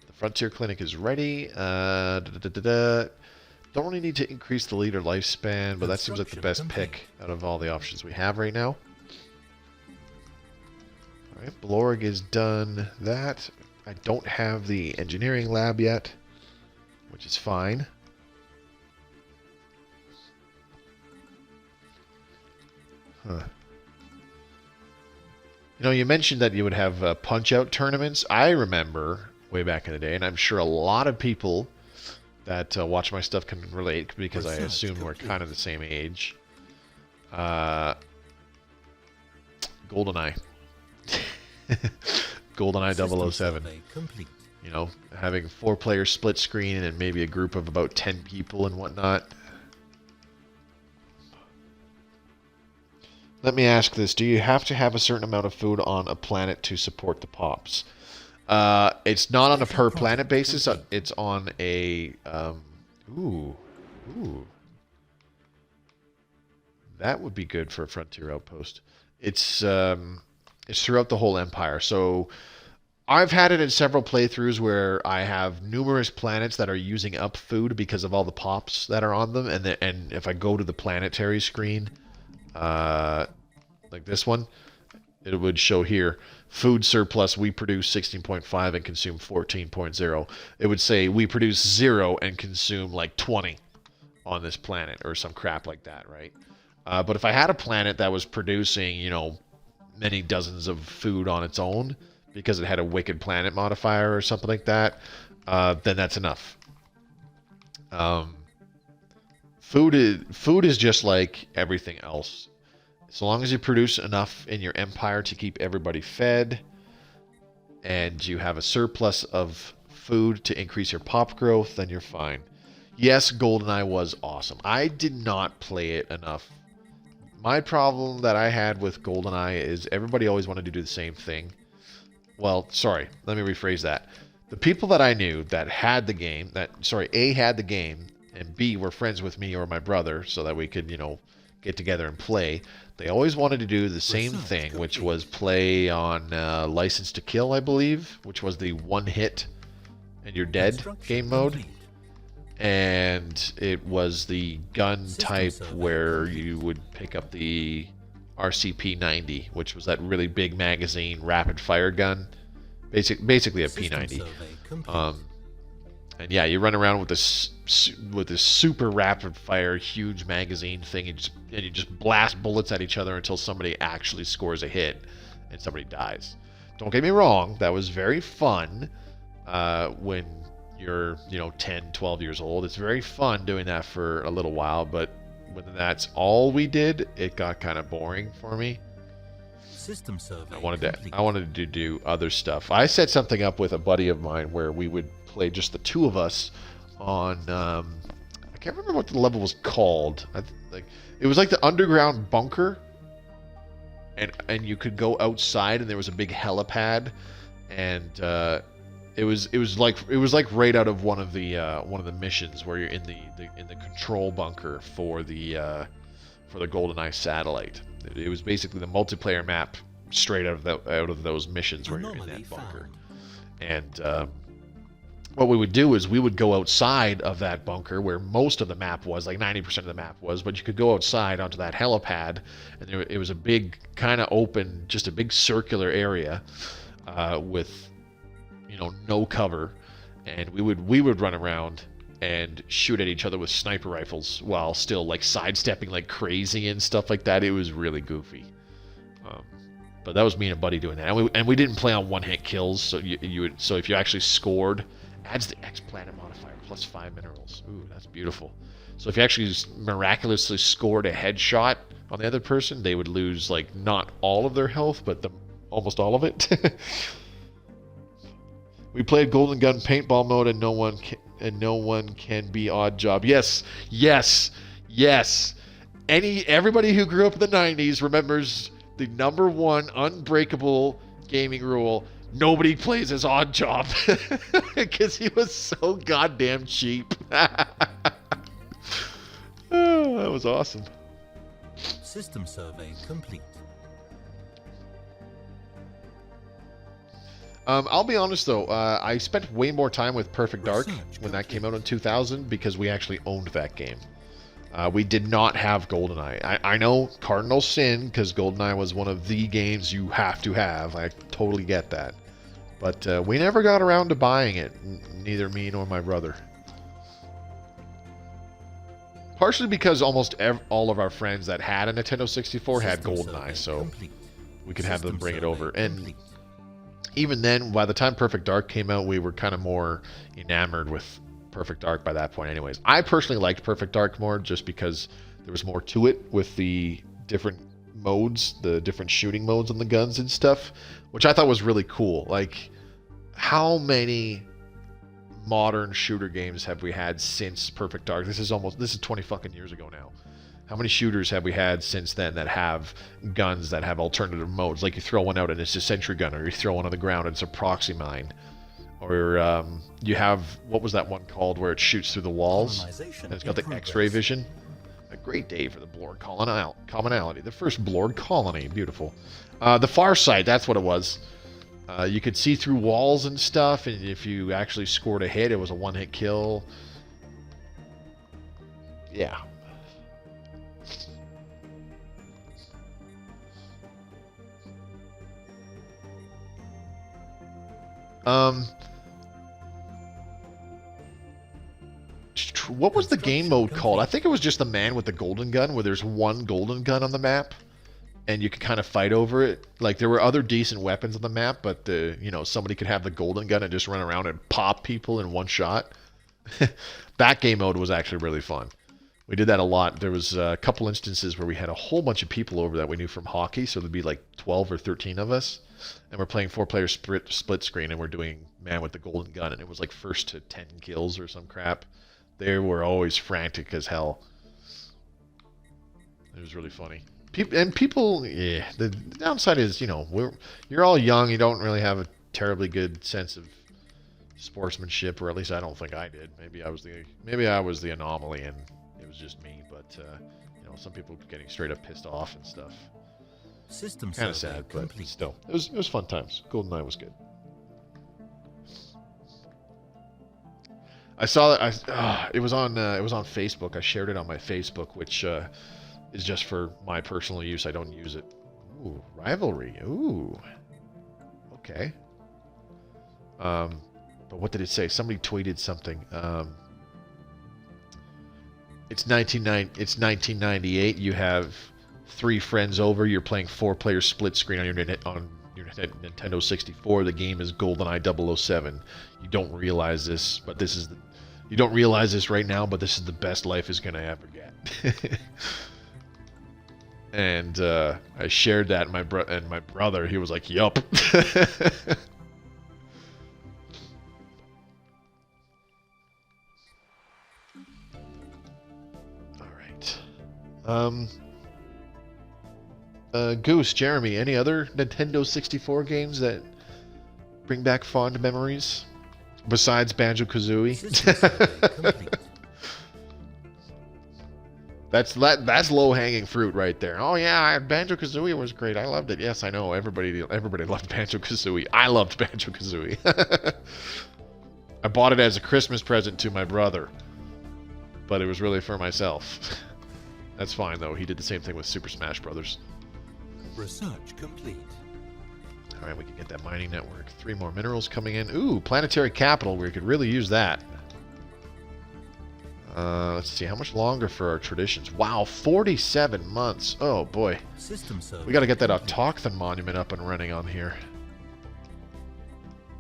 The Frontier Clinic is ready. Don't really need to increase the leader lifespan, but that seems like the best pick out of all the options we have right now. Alright, Blorg is done that. I don't have the engineering lab yet, which is fine. Huh. You know, you mentioned that you would have punch-out tournaments. I remember way back in the day, and I'm sure a lot of people that watch my stuff can relate because I assume we're kind of the same age. GoldenEye. GoldenEye 007. You know, having a 4-player split screen and maybe a group of about 10 people and whatnot. Let me ask this. Do you have to have a certain amount of food on a planet to support the pops? It's not on a per planet basis. It's on a... Ooh. That would be good for a frontier outpost. It's throughout the whole empire. So I've had it in several playthroughs where I have numerous planets that are using up food because of all the pops that are on them. And if I go to the planetary screen... like this one, it would show here, food surplus, we produce 16.5 and consume 14.0. It would say we produce 0 and consume like 20 on this planet or some crap like that, right? But if I had a planet that was producing, you know, many dozens of food on its own because it had a wicked planet modifier or something like that, then that's enough. Food is just like everything else. So long as you produce enough in your empire to keep everybody fed, and you have a surplus of food to increase your pop growth, then you're fine. Yes, GoldenEye was awesome. I did not play it enough. My problem that I had with GoldenEye is everybody always wanted to do the same thing. Well, sorry, let me rephrase that. The people that I knew that had the game, A, had the game, and B, were friends with me or my brother so that we could, you know, get together and play, they always wanted to do the same thing, which was play on License to Kill, I believe, which was the one hit and you're dead game mode. And it was the gun type where you would pick up the RCP-90, which was that really big magazine rapid fire gun, basically a P90. And yeah, you run around with this super rapid fire, huge magazine thing, and you just blast bullets at each other until somebody actually scores a hit and somebody dies. Don't get me wrong, that was very fun when you're, you know, 10, 12 years old. It's very fun doing that for a little while, but when that's all we did, it got kind of boring for me. System survey I wanted to do other stuff. I set something up with a buddy of mine where we would play just the two of us on I can't remember what the level was called. It was like the underground bunker, and you could go outside, and there was a big helipad, and it was like right out of one of the missions where you're in the control bunker for the GoldenEye satellite. It was basically the multiplayer map straight out of those missions where you're in that bunker. And what we would do is we would go outside of that bunker where most of the map was, like 90% of the map was, but you could go outside onto that helipad, and it was a big kind of open, just a big circular area with, you know, no cover, and we would run around and shoot at each other with sniper rifles while still like sidestepping like crazy and stuff like that. It was really goofy. But that was me and a buddy doing that, and we didn't play on one-hit kills. So so if you actually scored, adds the X planet modifier plus 5 minerals. Ooh, that's beautiful. So if you actually miraculously scored a headshot on the other person, they would lose like not all of their health, but almost all of it. We played Golden Gun paintball mode, and no one can be Odd Job. Yes. Everybody who grew up in the 90s remembers the #1 unbreakable gaming rule: nobody plays as Odd Job, because he was so goddamn cheap. Oh, that was awesome. System survey complete. I'll be honest though, I spent way more time with Perfect Dark when that came out in 2000 because we actually owned that game. We did not have GoldenEye. I know cardinal sin, because GoldenEye was one of the games you have to have. I totally get that. But we never got around to buying it, neither me nor my brother. Partially because almost all of our friends that had a Nintendo 64 had GoldenEye, so we could have them System bring it survey over. And complete. even then, by the time Perfect Dark came out, we were kind of more enamored with Perfect Dark by that point anyways. I personally liked Perfect Dark more just because there was more to it with the different modes, the different shooting modes on the guns and stuff, which I thought was really cool. Like, how many modern shooter games have we had since Perfect Dark? This is 20 fucking years ago now. How many shooters have we had since then that have guns that have alternative modes? Like you throw one out and it's a sentry gun, or you throw one on the ground and it's a proxy mine. Or you have, what was that one called where it shoots through the walls? And it's got the X-ray vision. A great day for the Blorg commonality. The first Blorg colony. Beautiful. The Far Side, that's what it was. You could see through walls and stuff, and if you actually scored a hit, it was a one-hit kill. Yeah. What was the game mode called? I think it was just the man with the golden gun, where there's one golden gun on the map, and you could kind of fight over it. Like, there were other decent weapons on the map, but somebody could have the golden gun and just run around and pop people in one shot. That game mode was actually really fun. We did that a lot. There was a couple instances where we had a whole bunch of people over that we knew from hockey, so there'd be like 12 or 13 of us, and we're playing 4-player split screen, and we're doing man with the golden gun, and it was like first to 10 kills or some crap. They were always frantic as hell. It was really funny. People, yeah. The downside is, you're all young. You don't really have a terribly good sense of sportsmanship, or at least I don't think I did. Maybe I was the anomaly, and it was just me. But some people getting straight up pissed off and stuff. System kind of sad, but still, it was fun times. GoldenEye was good. I saw that it was on Facebook. I shared it on my Facebook, which is just for my personal use. I don't use it. Ooh, rivalry. Ooh. Okay. But what did it say? Somebody tweeted something. It's 1998. You have 3 friends over. You're playing 4-player split screen on your Nintendo 64. The game is GoldenEye 007. You don't realize this, but you don't realize this right now, but this is the best life is gonna ever get. And I shared that, and my brother, he was like, "Yup." All right. Goose, Jeremy, any other Nintendo 64 games that bring back fond memories besides Banjo-Kazooie? That's low-hanging fruit right there. Oh yeah, Banjo-Kazooie was great. I loved it. Yes, I know. Everybody loved Banjo-Kazooie. I loved Banjo-Kazooie. I bought it as a Christmas present to my brother, but it was really for myself. That's fine though. He did the same thing with Super Smash Brothers. Research complete. All right, we can get that mining network. 3 more minerals coming in. Ooh, planetary capital. We could really use that. Let's see, how much longer for our traditions? Wow, 47 months. Oh boy. We got to get that autochthon monument up and running on here.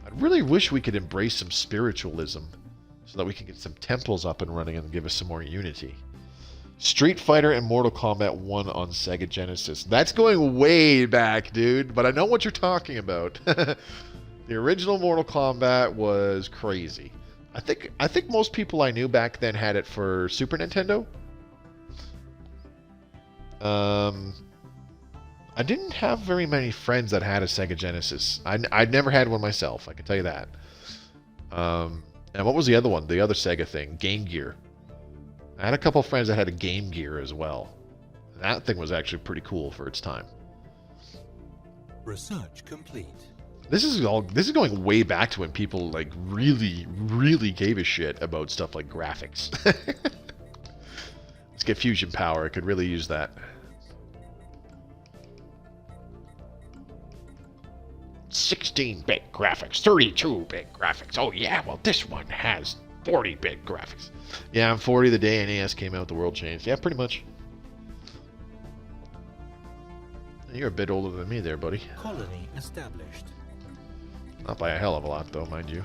I really wish we could embrace some spiritualism so that we can get some temples up and running and give us some more unity. Street Fighter and Mortal Kombat 1 on Sega Genesis. That's going way back, dude, but I know what you're talking about. The original Mortal Kombat was crazy. I think most people I knew back then had it for Super Nintendo. I didn't have very many friends that had a Sega Genesis. I'd never had one myself, I can tell you that. And what was the other one? The other Sega thing? Game Gear. I had a couple friends that had a Game Gear as well. That thing was actually pretty cool for its time. Research complete. This is going way back to when people like really gave a shit about stuff like graphics. Let's get fusion power. I could really use that. 16-bit graphics, 32-bit graphics. Oh yeah, well this one has 40-bit graphics. Yeah, I'm 40 the day NES came out, the world changed. Yeah, pretty much. You're a bit older than me there, buddy. Colony established. Not by a hell of a lot, though, mind you.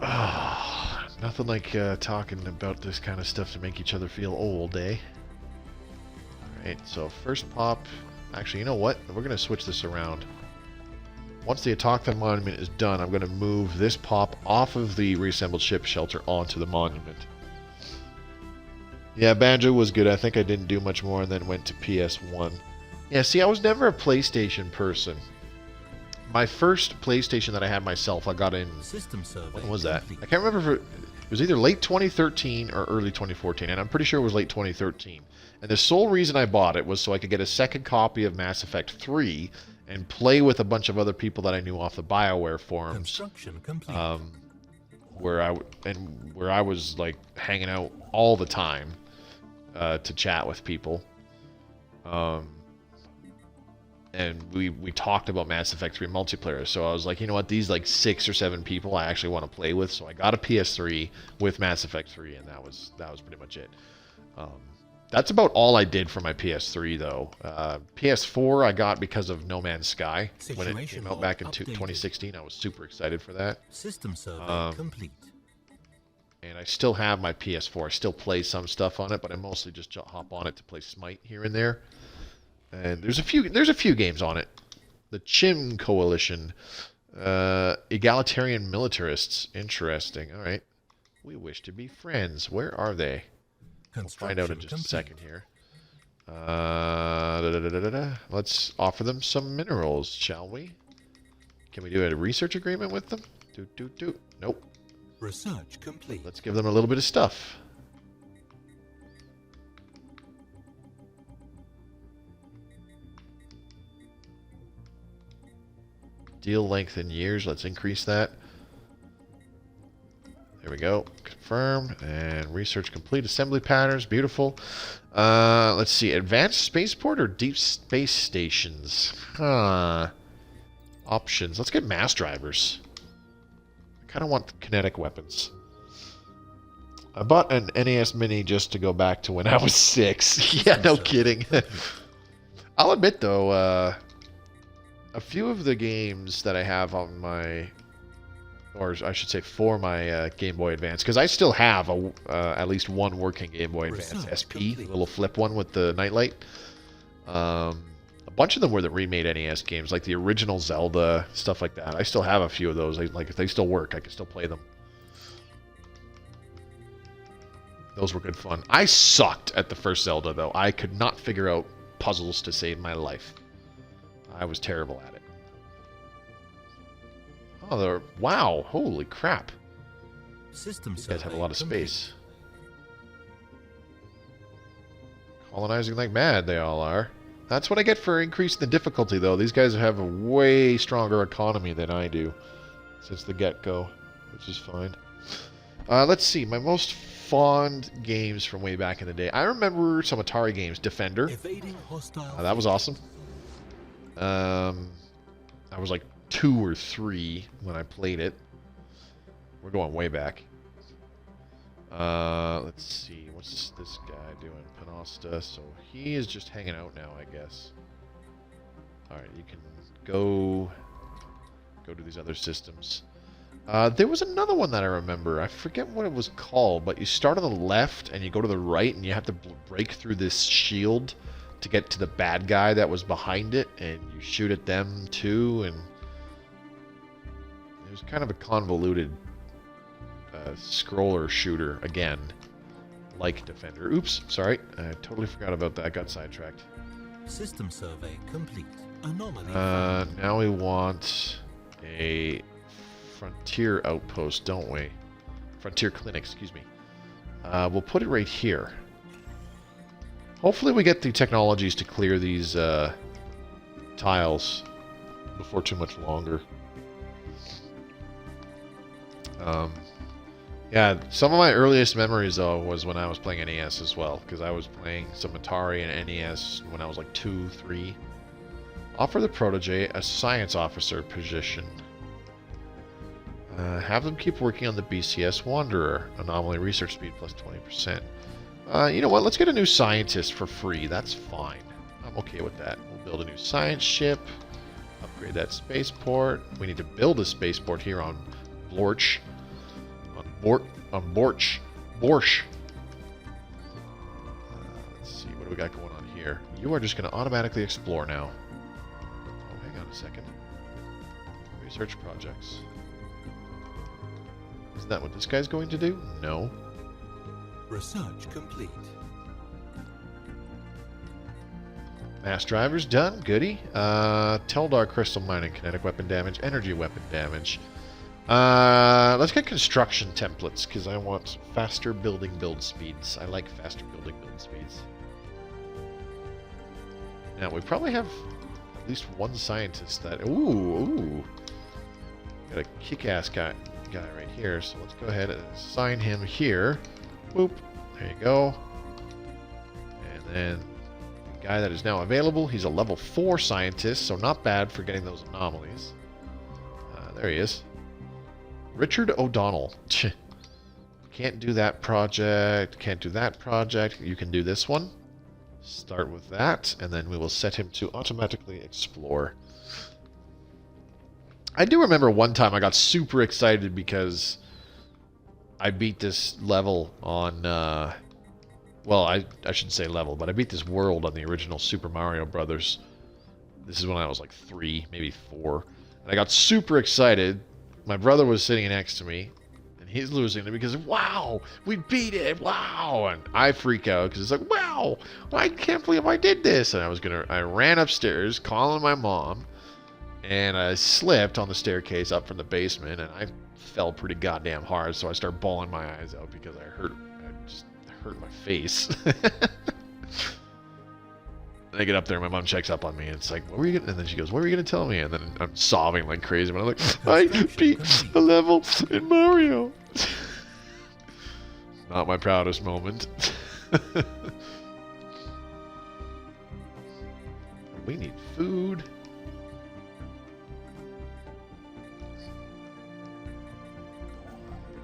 Ah, nothing like talking about this kind of stuff to make each other feel old, eh? Alright, so first pop... Actually, you know what? We're going to switch this around. Once the Autochthon Monument is done, I'm going to move this pop off of the reassembled ship shelter onto the monument. Yeah, Banjo was good. I think I didn't do much more and then went to PS1. Yeah, see, I was never a PlayStation person. My first PlayStation that I had myself, I got in... System survey. When was that? I can't remember if it was either late 2013 or early 2014, and I'm pretty sure it was late 2013. And the sole reason I bought it was so I could get a second copy of Mass Effect 3 and play with a bunch of other people that I knew off the BioWare forums. Construction complete. Where I was like hanging out all the time to chat with people. And we talked about Mass Effect 3 multiplayer. So I was like, you know what, these like 6 or 7 people I actually want to play with. So I got a PS3 with Mass Effect 3, and that was pretty much it. That's about all I did for my PS3, though. PS4 I got because of No Man's Sky. When it came out back in 2016, I was super excited for that. System survey complete. And I still have my PS4. I still play some stuff on it, but I mostly just hop on it to play Smite here and there. And there's a few games on it. The Chim Coalition, Egalitarian Militarists. Interesting. All right. We wish to be friends. Where are they? We'll find out in just a second here. Let's offer them some minerals, shall we? Can we do a research agreement with them? Nope. Research complete. Let's give them a little bit of stuff. Deal length in years. Let's increase that. There we go. Confirm. And research complete. Assembly patterns. Beautiful. Let's see. Advanced spaceport or deep space stations? Options. Let's get mass drivers. I kind of want kinetic weapons. I bought an NES Mini just to go back to when I was 6. Yeah, no kidding. I'll admit, though, a few of the games that I have on my... Or I should say for my Game Boy Advance, because I still have at least one working Game Boy Advance SP, the little flip one with the nightlight. A bunch of them were the remade NES games, like the original Zelda, stuff like that. I still have a few of those. Like if they still work, I can still play them. Those were good fun. I sucked at the first Zelda, though. I could not figure out puzzles to save my life. I was terrible at it. Oh, wow! Holy crap! System These guys have a lot of space. Colonizing like mad, they all are. That's what I get for increasing the difficulty, though. These guys have a way stronger economy than I do since the get-go, which is fine. Let's see. My most fond games from way back in the day. I remember some Atari games. Defender. That was awesome. I was like 2 or 3 when I played it. We're going way back. Let's see. What's this guy doing? Panosta. So he is just hanging out now, I guess. Alright, you can go to these other systems. There was another one that I remember. I forget what it was called, but you start on the left and you go to the right and you have to break through this shield to get to the bad guy that was behind it, and you shoot at them too, and it was kind of a convoluted scroller shooter again, like Defender. Oops, sorry, I totally forgot about that. I got sidetracked. System survey complete. Anomaly. Now we want a frontier outpost, don't we? Frontier clinic, excuse me. We'll put it right here. Hopefully we get the technologies to clear these tiles before too much longer. Yeah, some of my earliest memories, though, was when I was playing NES as well, because I was playing some Atari and NES when I was like 2, 3. Offer the protege a science officer position. Have them keep working on the BCS Wanderer. Anomaly research speed plus 20%. You know what? Let's get a new scientist for free. That's fine. I'm okay with that. We'll build a new science ship. Upgrade that spaceport. We need to build a spaceport here on Blorch. On Borch. Let's see. What do we got going on here? You are just going to automatically explore now. Oh, hang on a second. Research projects. Isn't that what this guy's going to do? No. Research complete. Mass drivers done. Goody. Teldar crystal mining, kinetic weapon damage, energy weapon damage. Let's get construction templates because I want faster building build speeds. I like faster building build speeds. Now we probably have at least one scientist that. Ooh. Got a kick-ass guy right here. So let's go ahead and assign him here. Boop. There you go. And then the guy that is now available, he's a level 4 scientist, so not bad for getting those anomalies. There he is. Richard O'Donnell. Can't do that project. Can't do that project. You can do this one. Start with that, and then we will set him to automatically explore. I do remember one time I got super excited because I beat this level on, well, I shouldn't say level, but I beat this world on the original Super Mario Brothers. This is when I was like 3, maybe 4. And I got super excited. My brother was sitting next to me, and he's losing it because, wow, we beat it, wow. And I freak out because it's like, wow, I can't believe I did this. And I ran upstairs calling my mom, and I slipped on the staircase up from the basement, and I fell pretty goddamn hard, so I started bawling my eyes out because I just hurt my face. I get up there, and my mom checks up on me, and it's like, what were you gonna, and then she goes, what were you going to tell me? And then I'm sobbing like crazy, but I'm like, I beat the level in Mario. Not my proudest moment. We need food.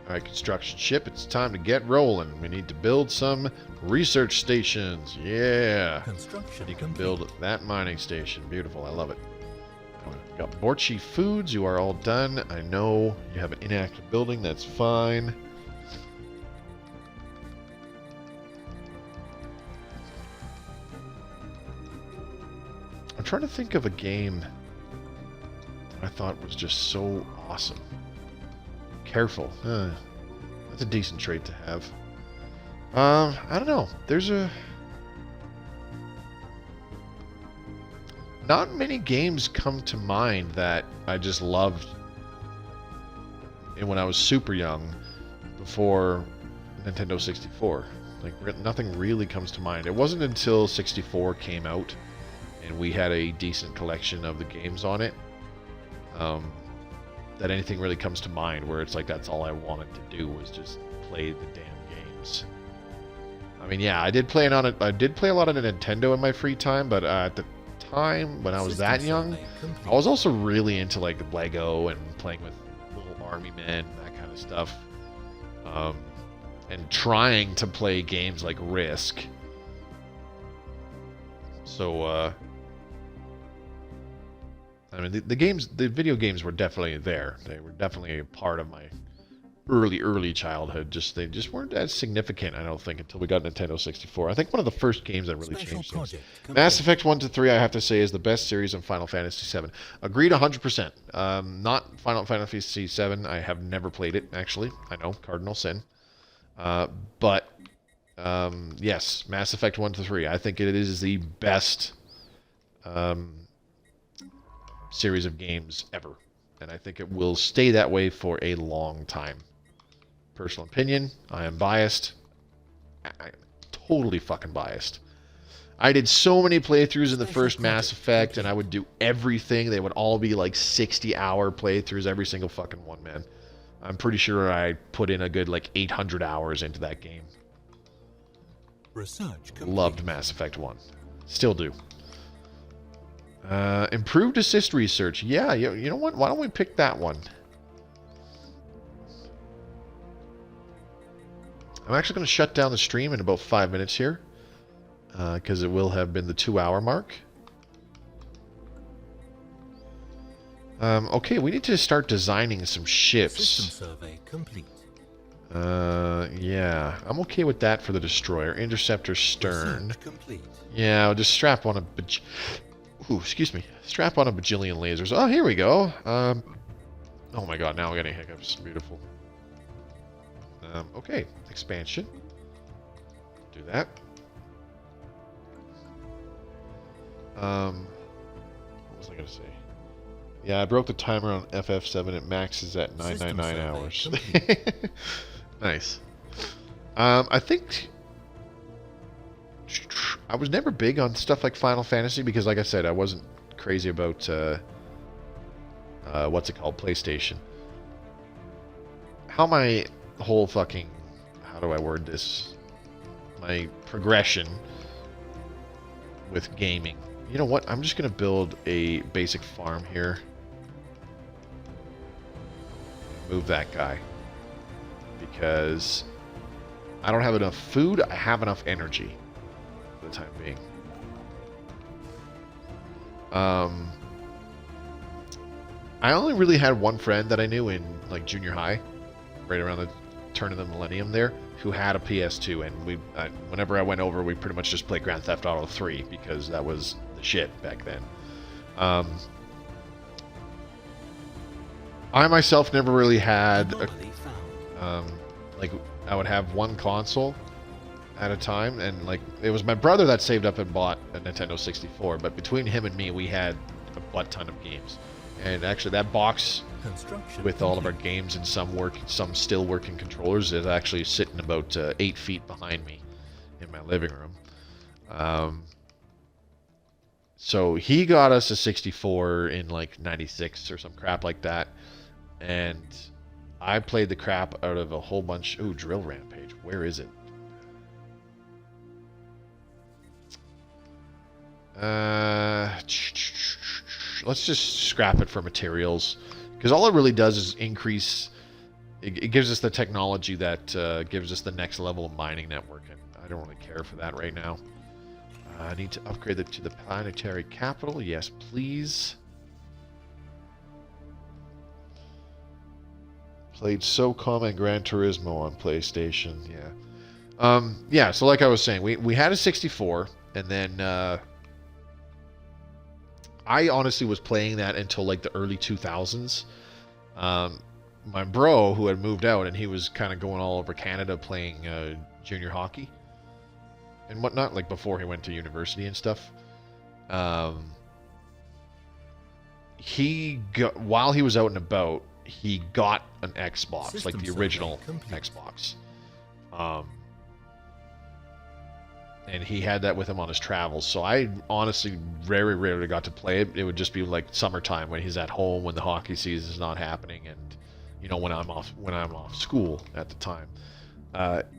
Alright, construction ship, it's time to get rolling. We need to build some research stations. Yeah. Construction You can complete. build that mining station. Beautiful, I love it. We've got Borchi Foods, you are all done. I know you have an inactive building, that's fine. I'm trying to think of a game I thought was just so awesome. Careful. That's a decent trait to have. I don't know. There's not many games come to mind that I just loved when I was super young before Nintendo 64. Like, nothing really comes to mind. It wasn't until 64 came out and we had a decent collection of the games on it that anything really comes to mind where it's like that's all I wanted to do was just play the damn games. I mean, yeah, I did play a lot of Nintendo in my free time, but at the time when I was that young, I was also really into like Lego and playing with little army men, that kind of stuff, and trying to play games like Risk. So, I mean, the video games were definitely there. They were definitely a part of my early childhood. They just weren't as significant, I don't think, until we got Nintendo 64. I think one of the first games that really changed things. Mass Effect 1 to 3, I have to say, is the best series in Final Fantasy 7. Agreed 100%. Not Final Fantasy 7. I have never played it, actually. I know, cardinal sin. But, yes, Mass Effect 1 to 3. I think it is the best series of games ever. And I think it will stay that way for a long time. Personal opinion, I am biased. I'm totally fucking biased. I did so many playthroughs in the first Mass Effect, and I would do everything. They would all be like 60-hour playthroughs, every single fucking one, man. I'm pretty sure I put in a good like 800 hours into that game. Research complete. Loved Mass Effect 1. Still do. Improved assist research. Yeah, you know what? Why don't we pick that one? I'm actually going to shut down the stream in about 5 minutes here. Because it will have been the 2-hour mark. Okay, we need to start designing some ships. System survey complete. Yeah. I'm okay with that for the destroyer. Interceptor stern. Research complete. Yeah, I'll just strap on a excuse me. Strap on a bajillion lasers. Oh, here we go. Oh my god, now I'm getting hiccups. Beautiful. Okay, expansion. Do that. What was I gonna say? Yeah, I broke the timer on FF7. It maxes at 999 hours. Nice. I think I was never big on stuff like Final Fantasy because, like I said, I wasn't crazy about what's it called, PlayStation. How my whole fucking, how do I word this? My progression with gaming. You know what? I'm just gonna build a basic farm here. Move that guy. Because I don't have enough food, I have enough energy for the time being. I only really had one friend that I knew in like junior high, right around the turn of the millennium there, who had a PS2, and we whenever I went over, we pretty much just played Grand Theft Auto 3 because that was the shit back then. I myself never really had like I would have one console at a time, and like it was my brother that saved up and bought a Nintendo 64, but between him and me we had a butt ton of games. And actually that box with all of our games and some still working controllers is actually sitting about 8 feet behind me in my living room. So he got us a 64 in like 96 or some crap like that, and I played the crap out of a whole bunch. Ooh, Drill Rampage. Where is it? Let's just scrap it for materials, because all it really does is increase. It gives us the technology that gives us the next level of mining network, and I don't really care for that right now. I need to upgrade it to the planetary capital. Yes, please. Played SOCOM and Gran Turismo on PlayStation. Yeah. Yeah. So like I was saying, we had a 64, and then I honestly was playing that until like the early 2000s. My bro, who had moved out, and he was kind of going all over Canada playing junior hockey and whatnot, like before he went to university and stuff. While he was out and about, he got an Xbox, System like the original Xbox. And he had that with him on his travels. So I honestly very rarely got to play it. It would just be like summertime when he's at home, when the hockey season is not happening, and you know, when I'm off school at the time.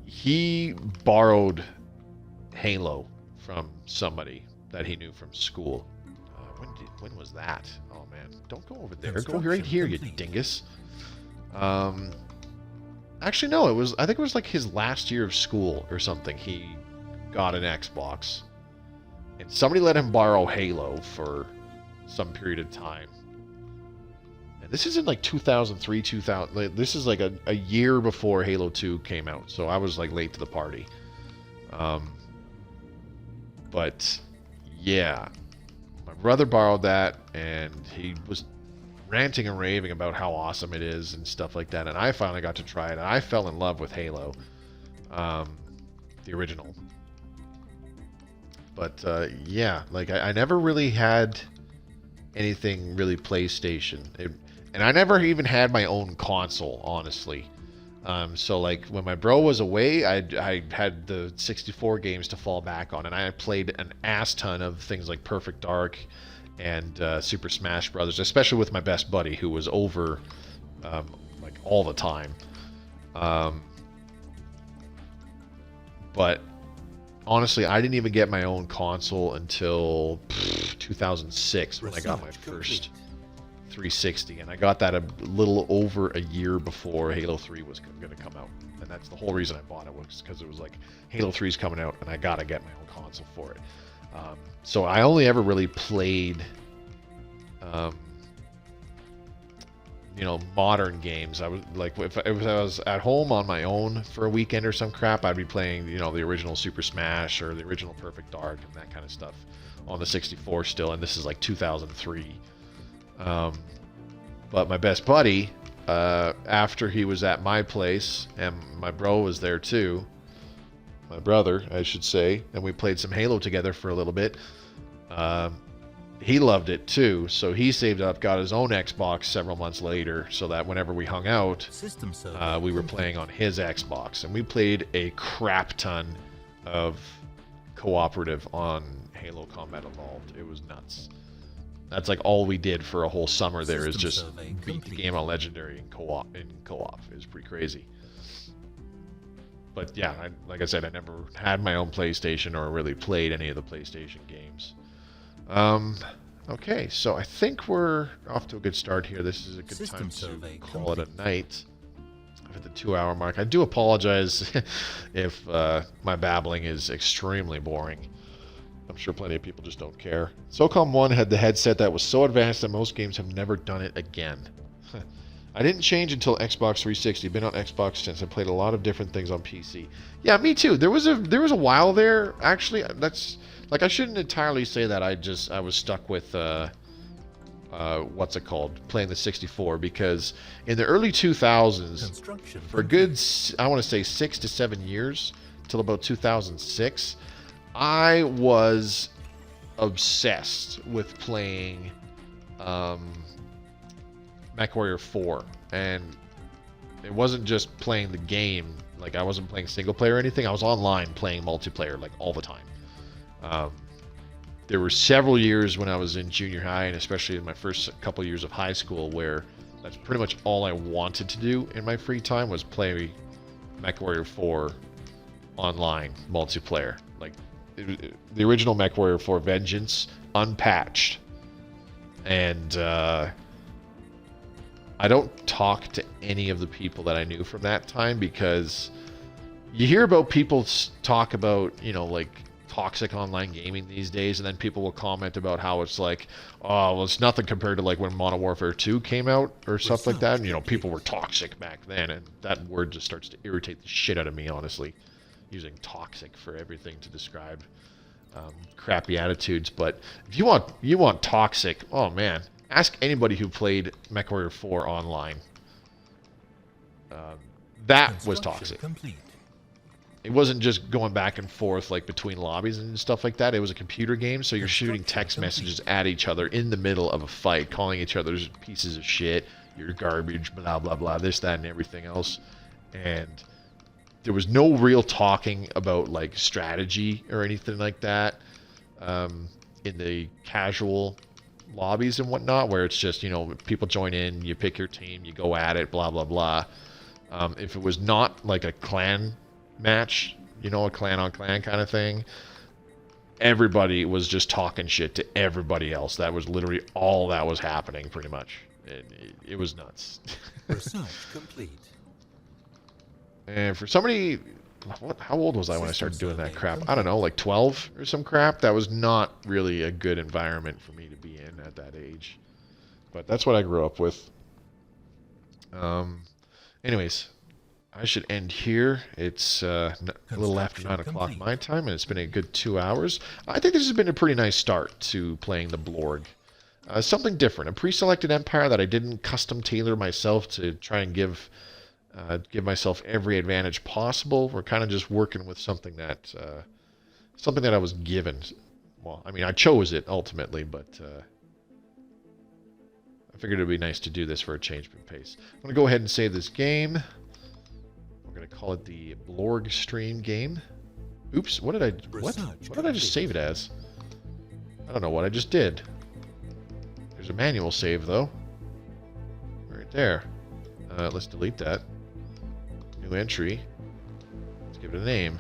He borrowed Halo from somebody that he knew from school. When was that? Oh man, don't go over there. Go right here, you dingus. Actually, no. I think it was like his last year of school or something. He got an Xbox, and somebody let him borrow Halo for some period of time. And this is in like 2003, 2000. This is like a year before Halo 2 came out, so I was like late to the party. But yeah, my brother borrowed that, and he was ranting and raving about how awesome it is and stuff like that. And I finally got to try it, and I fell in love with Halo, the original. But yeah, like I never really had anything really PlayStation, and I never even had my own console, honestly. So like when my bro was away, I had the 64 games to fall back on, and I played an ass ton of things like Perfect Dark and Super Smash Brothers, especially with my best buddy who was over like all the time. But honestly, I didn't even get my own console until 2006 when I got my 360, and I got that a little over a year before Halo 3 was going to come out. And that's the whole reason I bought it, was because it was like, Halo 3 is coming out, and I got to get my own console for it. So I only ever really played, you know, modern games. I was like, if I was at home on my own for a weekend or some crap, I'd be playing, you know, the original Super Smash or the original Perfect Dark and that kind of stuff on the 64 still, and this is like 2003. But my best buddy, after he was at my place, and my bro was there too, my brother, I should say, and we played some Halo together for a little bit. He loved it too, so he saved up, got his own Xbox several months later, so that whenever we hung out, we were playing on his Xbox, and we played a crap ton of cooperative on Halo Combat Evolved. It was nuts. That's like all we did for a whole summer there, is just beat the game on Legendary in co-op. It was pretty crazy. But yeah, like I said, I never had my own PlayStation or really played any of the PlayStation games. Okay, so I think we're off to a good start here. This is a good time to call it a night. I've hit the 2-hour mark. I do apologize if my babbling is extremely boring. I'm sure plenty of people just don't care. SOCOM 1 had the headset that was so advanced that most games have never done it again. I didn't change until Xbox 360. Been on Xbox since. I played a lot of different things on PC. Yeah, me too. There was a while there, actually. That's like, I shouldn't entirely say that. I was stuck with what's it called, playing the 64, because in the early 2000s, for a good, I want to say 6 to 7 years, till about 2006, I was obsessed with playing MechWarrior 4, and it wasn't just playing the game. Like, I wasn't playing single player or anything. I was online playing multiplayer like all the time. There were several years when I was in junior high, and especially in my first couple years of high school, where that's pretty much all I wanted to do in my free time was play MechWarrior 4 online multiplayer. Like, the original MechWarrior 4 Vengeance unpatched, and I don't talk to any of the people that I knew from that time, because you hear about people talk about, you know, like, toxic online gaming these days, and then people will comment about how it's like, oh, well, it's nothing compared to like when Modern Warfare 2 came out or stuff like that. And, you know, people were toxic back then, and that word just starts to irritate the shit out of me, honestly, using toxic for everything to describe crappy attitudes. But if you want toxic, oh man, ask anybody who played MechWarrior 4 online. That was toxic. It wasn't just going back and forth like between lobbies and stuff like that. It was a computer game, so you're shooting text messages at each other in the middle of a fight, calling each other pieces of shit, you're garbage, blah, blah, blah, this, that, and everything else. And there was no real talking about like strategy or anything like that in the casual lobbies and whatnot, where it's just, you know, people join in, you pick your team, you go at it, blah, blah, blah. If it was not like a clan match, you know, a clan on clan kind of thing, everybody was just talking shit to everybody else. That was literally all that was happening, pretty much. It was nuts. Research complete. And for somebody, how old was I when I started doing that crap? I don't know, like 12 or some crap. That was not really a good environment for me to be in at that age. But that's what I grew up with. Anyways, I should end here. It's a little after 9 o'clock my time, and it's been a good 2 hours. I think this has been a pretty nice start to playing the Blorg. Something different, a pre-selected empire that I didn't custom tailor myself to try and give myself every advantage possible. We're kind of just working with something that I was given. Well, I mean, I chose it ultimately, but I figured it would be nice to do this for a change of pace. I'm going to go ahead and save this game. We're going to call it the Blorg stream game. Oops, what did I just save it as? I don't know what I just did. There's a manual save though. Right there. Let's delete that. New entry. Let's give it a name.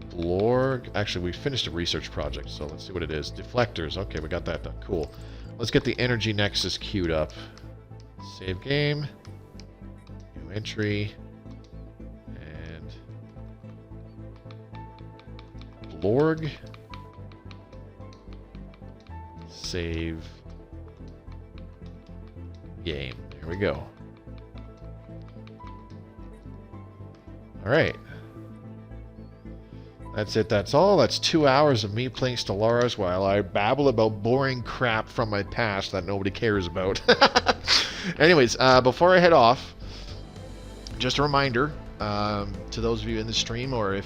Blorg. Actually, we finished a research project, so let's see what it is. Deflectors. Okay, we got that done. Cool. let's get the Energy Nexus queued up. Save game. New entry. And Blorg. Save game. There we go. All right. That's it. That's all. That's 2 hours of me playing Stellaris while I babble about boring crap from my past that nobody cares about. Anyways, before I head off, just a reminder to those of you in the stream, or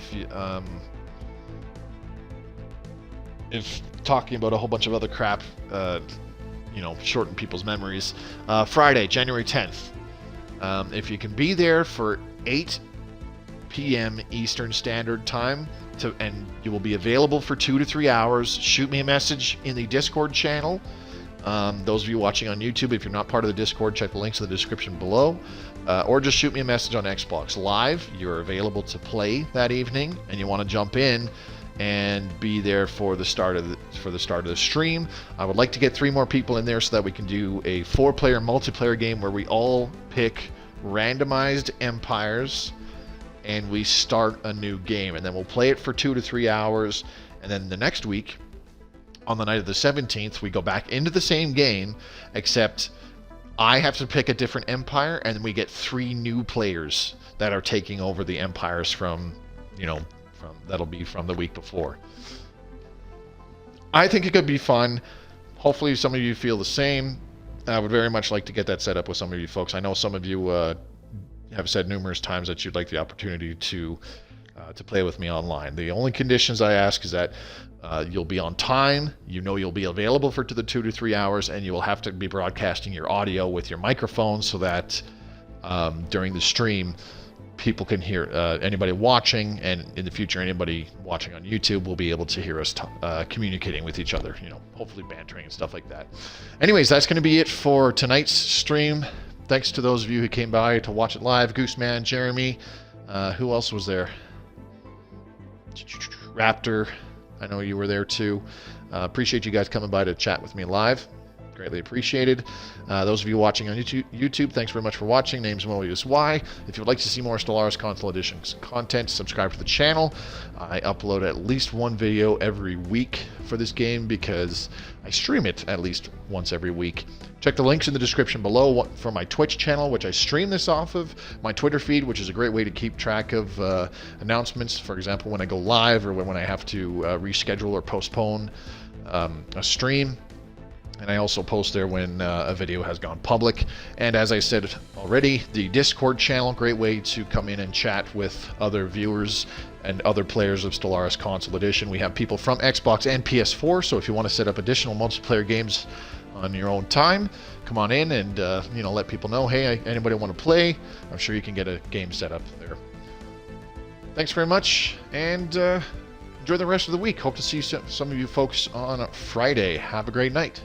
if talking about a whole bunch of other crap, shorten people's memories. Friday, January 10th. If you can be there for 8 p.m. Eastern Standard Time, and you will be available for 2 to 3 hours, shoot me a message in the Discord channel. Those of you watching on YouTube, if you're not part of the Discord, check the links in the description below. Or just shoot me a message on Xbox Live. You're available to play that evening, and you want to jump in and be there for the start of the stream. I would like to get 3 more people in there so that we can do a 4-player multiplayer game where we all pick randomized empires and we start a new game, and then we'll play it for 2 to 3 hours, and then the next week, on the night of the 17th, we go back into the same game, except I have to pick a different empire, and then we get 3 new players that are taking over the empires that'll be from the week before. I think it could be fun. Hopefully some of you feel the same. I would very much like to get that set up with some of you folks. I know some of you have said numerous times that you'd like the opportunity to play with me online. The only conditions I ask is that you'll be on time, you'll be available for the 2 to 3 hours, and you will have to be broadcasting your audio with your microphone so that during the stream people can hear anybody watching, and in the future anybody watching on YouTube will be able to hear us communicating with each other, hopefully bantering and stuff like that. Anyways, that's going to be it for tonight's stream. Thanks to those of you who came by to watch it live. Gooseman, Jeremy, who else was there? Raptor, I know you were there too. Appreciate you guys coming by to chat with me live. Greatly appreciated. Those of you watching on YouTube, thanks very much for watching. Name's Mobius Y. If you would like to see more Stellaris Console Edition content, subscribe to the channel. I upload at least 1 video every week for this game because I stream it at least once every week. Check the links in the description below for my Twitch channel, which I stream this off of, my Twitter feed, which is a great way to keep track of announcements. For example, when I go live or when I have to reschedule or postpone a stream. And I also post there when a video has gone public. And as I said already, the Discord channel, great way to come in and chat with other viewers and other players of Stellaris Console Edition. We have people from Xbox and PS4, so if you want to set up additional multiplayer games on your own time, come on in and let people know, hey, anybody want to play? I'm sure you can get a game set up there. Thanks very much, and enjoy the rest of the week. Hope to see some of you folks on Friday. Have a great night.